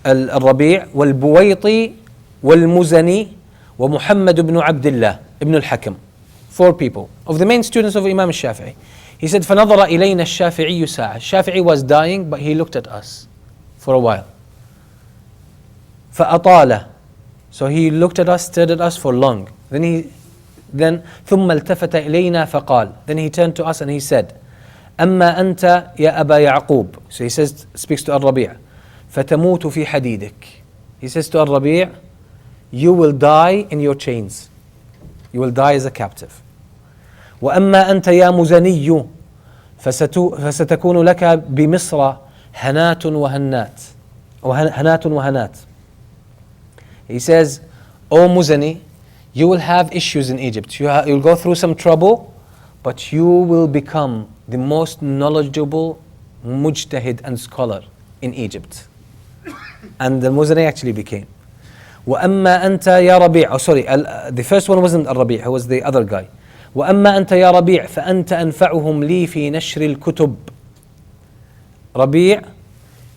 Al-Rabi', wal-Buwayti, wal-Muzani, wa Muhammad ibn Abdullah, ibn al-Hakam. 4 people, of the main students of Imam Shafi'i. He said, فَنَظَرَ إِلَيْنَا الشَّافِعِيُّ سَاعَةً. Shafi'i was dying, but he looked at us for a while. فَأَطَالَ. So he looked at us, stared at us for long. Then ثُمَّ الْتَفَتَ إِلَيْنَا فَقَالَ. Then he turned to us and he said, أَمَّا أَنْتَ يَا أَبَا يَعْقُوبَ. So he speaks to Al-Rabi', فَتَمُوتُ فِي حَدِيدِكَ. He says to Al-Rabi', you will die in your chains. You will die as a captive. وأما أنت يا مزني فستكون لك بمصر هنات وهنات. He says, O Muzani, you will have issues in Egypt. You'll go through some trouble, but you will become the most knowledgeable mujtahid and scholar in Egypt. And the Muzani actually became. وأما أنت يا ربيع. The first one wasn't Al-Rabi', it was the other guy. وأما أنت يا ربيع فأنت أنفعهم لي في نشر الكتب. Rabi',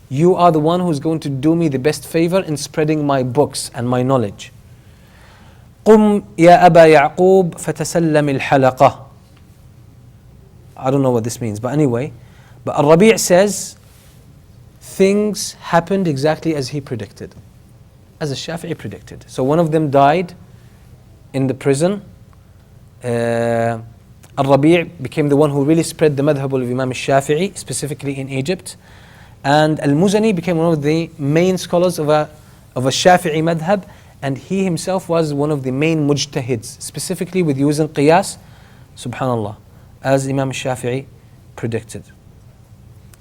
you are the one who's going to do me the best favor in spreading my books and my knowledge. قم يا أبا يعقوب فتسلم الحلقة. I don't know what this means, but anyway. But Al-Rabi' says, things happened exactly as he predicted, as Shafi'i predicted. So one of them died in the prison. Al-Rabi' became the one who really spread the madhab of Imam Shafi'i, specifically in Egypt. And Al-Muzani became one of the main scholars of a Shafi'i madhab, and he himself was one of the main mujtahids, specifically with using qiyas, subhanallah, as Imam Shafi'i predicted.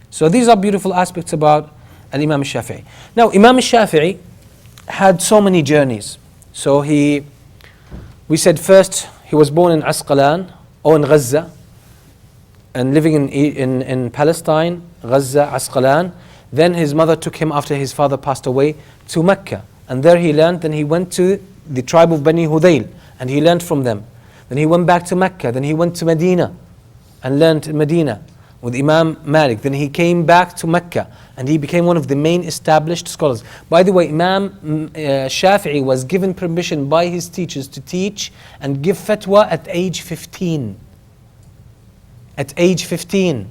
So these are beautiful aspects about Imam Shafi'i. Now Imam Shafi'i had so many journeys. So he We said first he was born in Asqalan or in Gaza and living in Palestine, Gaza, Asqalan. Then his mother took him after his father passed away to Mecca, and there he learned. Then he went to the tribe of Bani Hudayl and he learned from them. Then he went back to Mecca. Then he went to Medina and learned in Medina with Imam Malik. Then he came back to Mecca and he became one of the main established scholars. By the way, Imam Shafi'i was given permission by his teachers to teach and give fatwa at age 15. At age 15.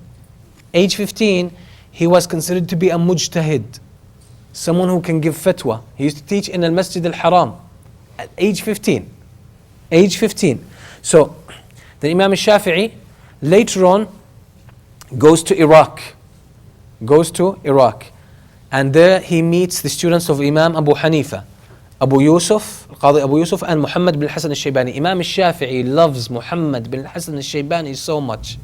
Age 15, he was considered to be a mujtahid, someone who can give fatwa. He used to teach in al-Masjid al-Haram at age 15. Age 15. So, the Imam Shafi'i later on goes to Iraq. And there he meets the students of Imam Abu Hanifa, Abu Yusuf, Qadi Abu Yusuf, and Muhammad bin Hassan al-Shaybani. Imam Shafi'i loves Muhammad bin Hassan al-Shaybani so much.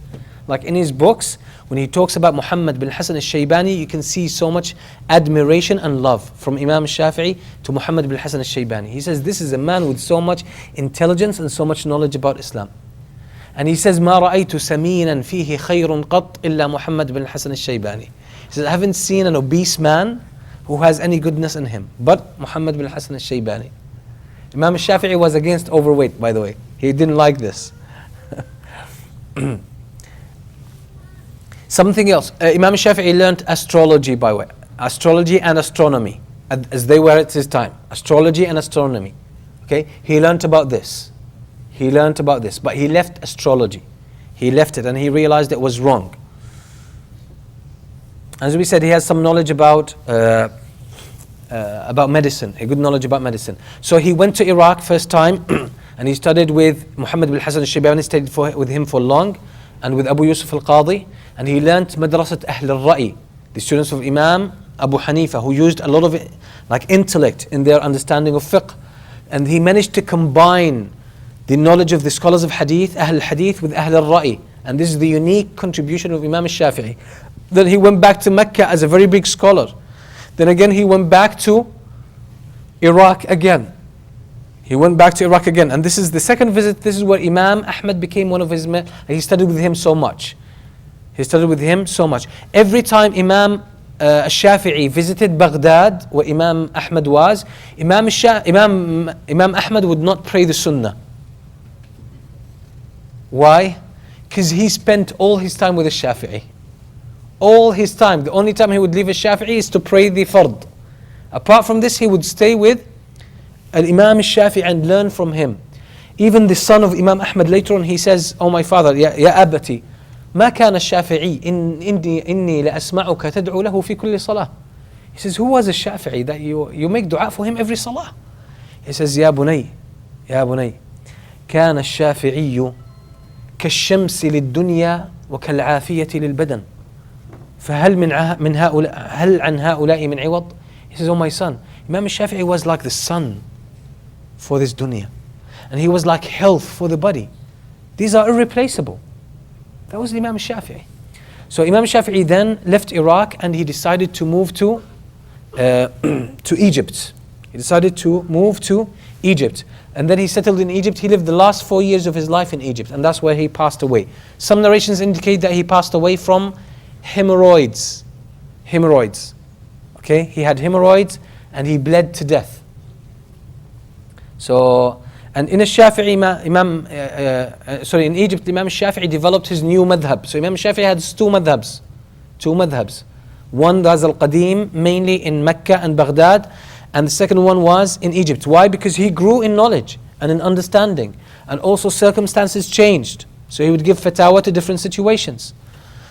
Like in his books, when he talks about Muhammad bin Hassan al-Shaybani, you can see so much admiration and love from Imam Shafi'i to Muhammad bin Hassan al-Shaybani. He says this is a man with so much intelligence and so much knowledge about Islam. And he says, ما رأيت سمينا فيه خير قط إلا محمد بن الحسن الشيباني. He says, I haven't seen an obese man who has any goodness in him, but Muhammad bin Hassan al-Shaybani. Imam Shafi'i was against overweight, by the way. He didn't like this. Something else. Imam Shafi'i learned astrology, by the way. Astrology and astronomy, as they were at his time. Astrology and astronomy. Okay, he learned about this. But he left astrology. He left it and he realized it was wrong. As we said, he has some knowledge about medicine, a good knowledge about medicine. So he went to Iraq first time and he studied with Muhammad bin Hassan al-Shaybani, studied with him for long, and with Abu Yusuf al-Qadi, and he learnt Madrasat Ahl al-Ra'i, the students of Imam Abu Hanifa, who used a lot of intellect in their understanding of fiqh. And he managed to combine the knowledge of the scholars of Hadith, Ahl al-Hadith, with Ahl al-Ra'i. And this is the unique contribution of Imam Shafi'i. Then he went back to Mecca as a very big scholar. Then again he went back to Iraq again. And this is the second visit. This is where Imam Ahmad became one of his men. He studied with him so much. Every time Imam Shafi'i visited Baghdad, where Imam Ahmad was, Imam Ahmad would not pray the Sunnah. Why? Because he spent all his time with the Shafi'i. All his time. The only time he would leave a Shafi'i is to pray the Fard. Apart from this, he would stay with Imam Shafi'i and learn from him. Even the son of Imam Ahmad later on, he says, "Oh my father, ya abati, ما كان الشافعي إني لأسمعك تدعو له في كل صلاة." He says, who was a Shafi'i that you make dua for him every salah? He says, يا بني كان الشافعي كالشمس للدنيا وكالعافية للبدن فهل من هؤلاء هل عن هؤلاء من عوض. He says, oh my son, Imam Shafi'i was like the sun for this dunya, and he was like health for the body. These are irreplaceable. That was Imam Shafi'i. So Imam Shafi'i then left Iraq and he decided to move to Egypt. And then he settled in Egypt. He lived the last 4 years of his life in Egypt, and that's where he passed away. Some narrations indicate that he passed away from hemorrhoids. Okay, he had hemorrhoids and he bled to death. So, and in Shafi'i, in Egypt, Imam Shafi'i developed his new madhab. So Imam Shafi'i had two madhabs. One was al-Qadim, mainly in Mecca and Baghdad, and the second one was in Egypt. Why? Because he grew in knowledge and in understanding, and also circumstances changed. So he would give fatwa to different situations.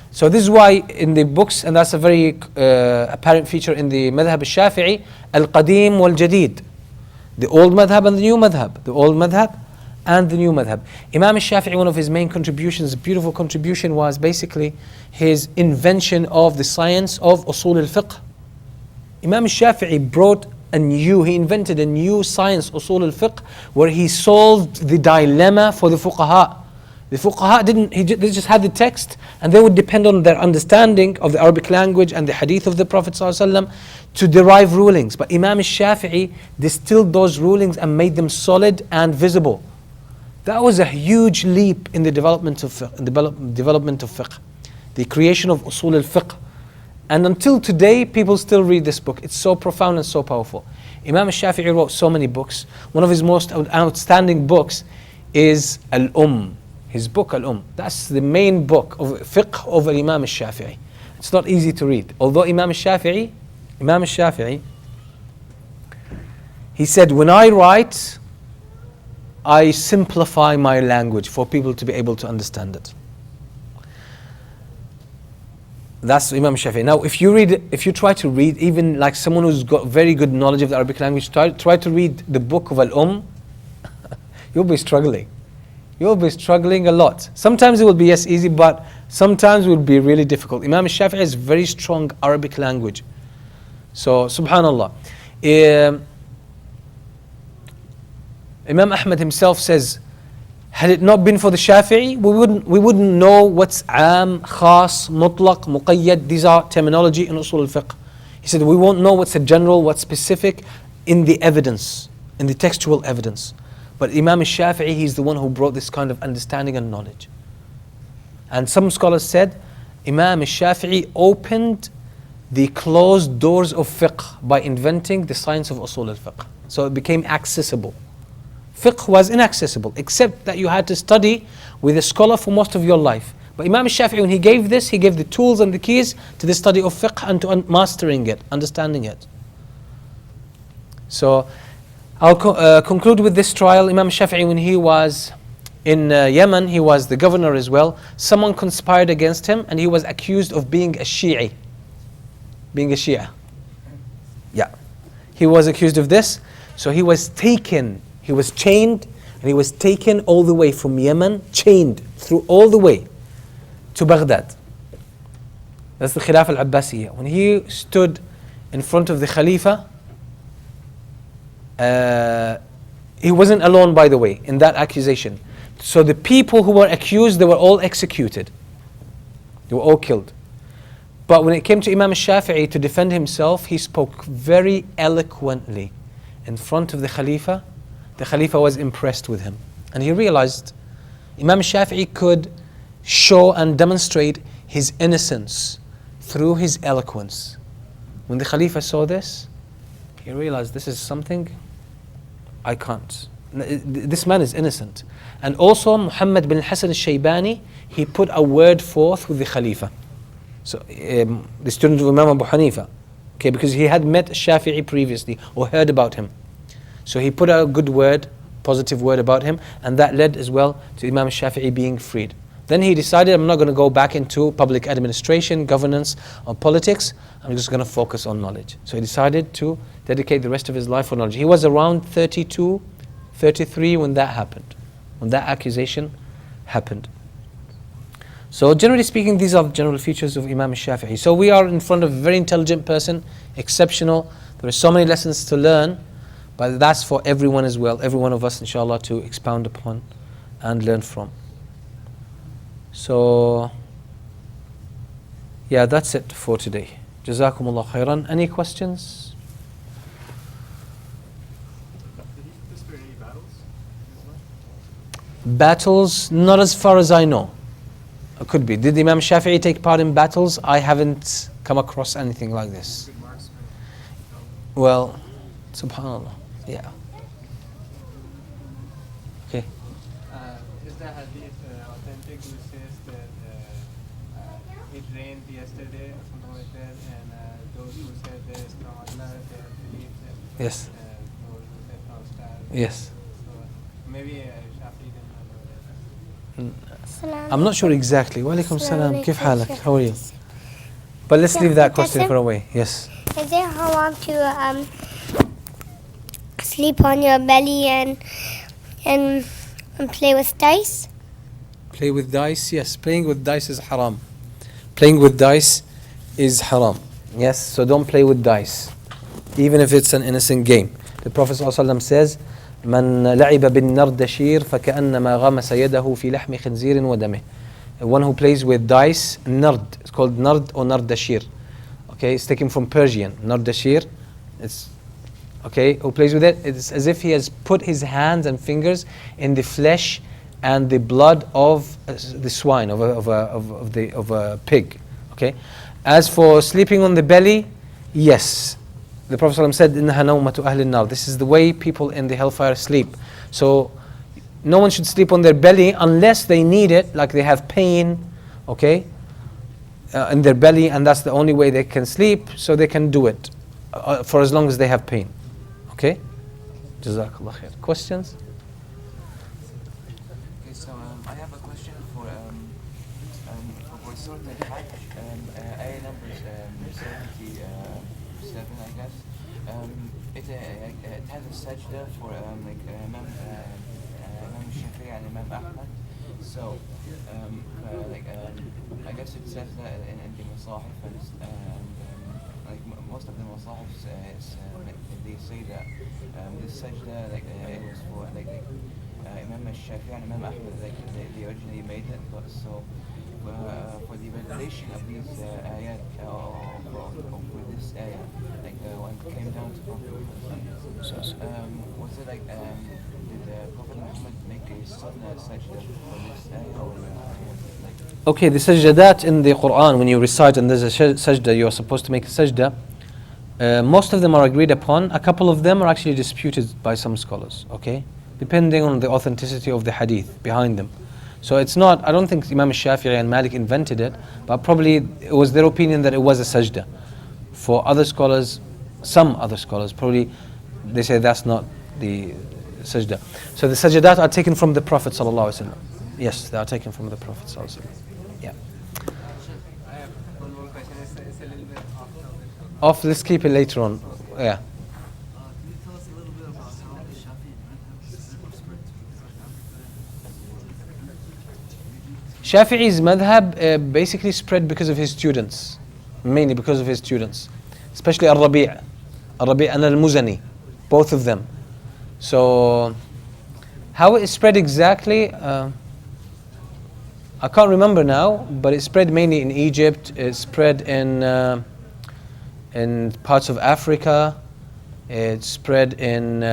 So this is why in the books, and that's a very apparent feature in the madhab al-Shafi'i, al-Qadim wal-Jadid. The old madhab and the new madhab. Imam Shafi'i, one of his main contributions, a beautiful contribution, was basically his invention of the science of usul al-fiqh. Imam Shafi'i he invented a new science, usul al-fiqh, where he solved the dilemma for the fuqaha. The fuqaha they just had the text and they would depend on their understanding of the Arabic language and the hadith of the Prophet ﷺ to derive rulings. But Imam Shafi'i distilled those rulings and made them solid and visible. That was a huge leap in the development of fiqh, development of fiqh, the creation of usul al-fiqh. And until today, people still read this book. It's so profound and so powerful. Imam Shafi'i wrote so many books. One of his most outstanding books is his book Al That's the main book of fiqh of Imam Shafi'i. It's not easy to read. Although Imam Shafi'i, he said, when I write, I simplify my language for people to be able to understand it. That's Imam Shafi'i. Now, if you try to read, even like someone who's got very good knowledge of the Arabic language, try to read the book of Al you'll be struggling. You'll be struggling a lot. Sometimes it will be easy, but sometimes it will be really difficult. Imam Shafi'i has very strong Arabic language. So, subhanallah. Imam Ahmad himself says, had it not been for the Shafi'i, we wouldn't know what's am, khas, mutlaq, muqayyad. These are terminology in usul al-fiqh. He said, we won't know what's a general, what's specific in the evidence, in the textual evidence. But Imam Shafi'i, he's the one who brought this kind of understanding and knowledge. And some scholars said, Imam Shafi'i opened the closed doors of fiqh by inventing the science of usul al-fiqh. So it became accessible. Fiqh was inaccessible, except that you had to study with a scholar for most of your life. But Imam Shafi'i, when he gave this, he gave the tools and the keys to the study of fiqh and to mastering it, understanding it. So, I'll conclude with this trial. Imam Shafi'i, when he was in Yemen, he was the governor as well. Someone conspired against him and he was accused of being a Shi'i. Being a Shia. Yeah. He was accused of this. So he was taken. He was chained and he was taken all the way from Yemen, chained through all the way to Baghdad. That's the Khilafah al-Abbasiyya. When he stood in front of the Khalifa, he wasn't alone, by the way, in that accusation. So the people who were accused, they were all executed. They were all killed. But when it came to Imam Shafi'i to defend himself, he spoke very eloquently in front of the Khalifa. The Khalifa was impressed with him. And he realized Imam Shafi'i could show and demonstrate his innocence through his eloquence. When the Khalifa saw this, he realized this is something I can't. This man is innocent. And also Muhammad bin Hassan al-Shaybani, he put a word forth with the Khalifa. So the student of Imam Abu Hanifa, okay, because he had met Shafi'i previously or heard about him. So he put a good word, positive word about him, and that led as well to Imam Shafi'i being freed. Then he decided, I'm not going to go back into public administration, governance, or politics. I'm just going to focus on knowledge. So he decided to dedicate the rest of his life for knowledge. He was around 32, 33 when that happened, when that accusation happened. So generally speaking, these are the general features of Imam Shafi'i. So we are in front of a very intelligent person, exceptional. There are so many lessons to learn, but that's for everyone as well, every one of us, inshallah, to expound upon and learn from. So, yeah, that's it for today. Jazakumullah khairan. Any questions? Did he participate in any battles? Battles, not as far as I know. It could be. Did Imam Shafi'i take part in battles? I haven't come across anything like this. Good marksman? Well, subhanallah. Yeah. Okay. Is the hadith authentic who says that it rained yesterday or something like that, and those who said there is no Allah, they believe that Yes. those who said no star. Yes. So maybe Shafi didn't know that. I'm not sure exactly. Wa alaikum salam. Kif halak? How are you? But let's leave that question for away. Yes. Is it haram to sleep on your belly and play with dice? Play with dice? Yes. Playing with dice is haram. Playing with dice is haram. Yes. So don't play with dice, even if it's an innocent game. The Prophet ﷺ says, من لعب بالنردشير فكأنما غمس يده في لحم خنزير ودمه. One who plays with dice, nard, it's called nard or nardashir. Okay, it's taken from Persian. Nardashir, it's okay. Who plays with it? It's as if he has put his hands and fingers in the flesh and the blood of the swine, of a pig. Okay. As for sleeping on the belly, yes. The Prophet ﷺ said, "Innaha nawmatu ahli an-nar." This is the way people in the hellfire sleep. So no one should sleep on their belly unless they need it, like they have pain, okay, in their belly, and that's the only way they can sleep. So they can do it for as long as they have pain. Okay. Jazakallah khair. Questions? Okay, so I have a question for Surah Al-Hajj, ayah numbers 77, I guess. It has a sajda for Imam Shafi'i and Imam Ahmad. So, I guess it says that in the Masahif, and most of the Masahifs, they say that this sajda, it was for Imam Shafi'i and Imam Ahmad, they originally made it, but so for the revelation of these ayat, for this ayah, when it came down to Prophet Muhammad, was it did Prophet Muhammad make a sunnah sajda for this ayah, or Okay, the sajdadat in the Quran, when you recite and there's a sajda, you are supposed to make a sajda. Most of them are agreed upon. A couple of them are actually disputed by some scholars, okay? Depending on the authenticity of the hadith behind them. So it's not, I don't think Imam Shafi'i and Malik invented it, but probably it was their opinion that it was a sajda. For other scholars, some other scholars, probably they say that's not the sajda. So the sajdat are taken from the Prophet sallallahu alaihi wasallam. Yes, they are taken from the Prophet sallallahu alaihi wasallam. Yeah. I have one more question. It's a little bit off topic. Off, let's keep it later on. Yeah. Can you tell us a little bit about how the Shafi'i madhab spread to Africa? Shafi'i's madhab basically spread because of his students, mainly because of his students, especially Al-Rabi' and Al-Muzani, both of them. So how it spread exactly, I can't remember now, but it spread mainly in Egypt. It spread in parts of Africa. It spread in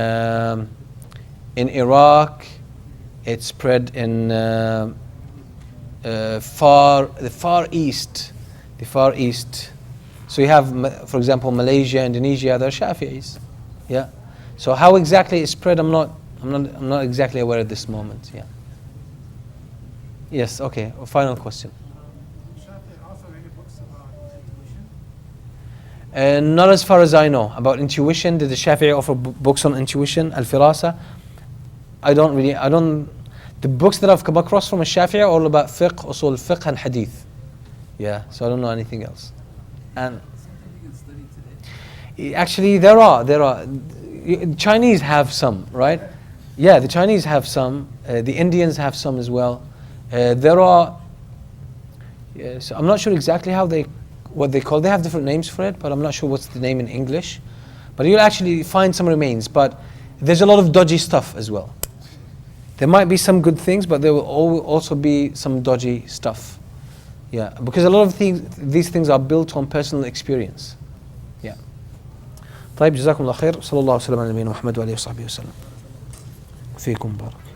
Iraq. It spread in the Far East. So you have, for example, Malaysia, Indonesia. They're Shafi'is. Yeah. So how exactly it spread, I'm not exactly aware at this moment. Yeah. Yes. Okay. Final question. Shafi'i also read books about intuition? Not as far as I know about intuition. Did the Shafi'i offer books on intuition, al-firasa? The books that I've come across from a Shafi'i are all about fiqh, usul fiqh and hadith. Yeah, so I don't know anything else. And Something you can study today? actually there are. Chinese have some, right? Yeah, the Chinese have some. The Indians have some as well. There are. Yes, I'm not sure exactly what they call. They have different names for it, but I'm not sure what's the name in English. But you'll actually find some remains. But there's a lot of dodgy stuff as well. There might be some good things, but there will also be some dodgy stuff. Yeah, because a lot of these things are built on personal experience. Yeah. طيب جزاكم الله خير. صلى الله وسلم على نبينا محمد وآله وصحبه وسلم. فيكم بارك.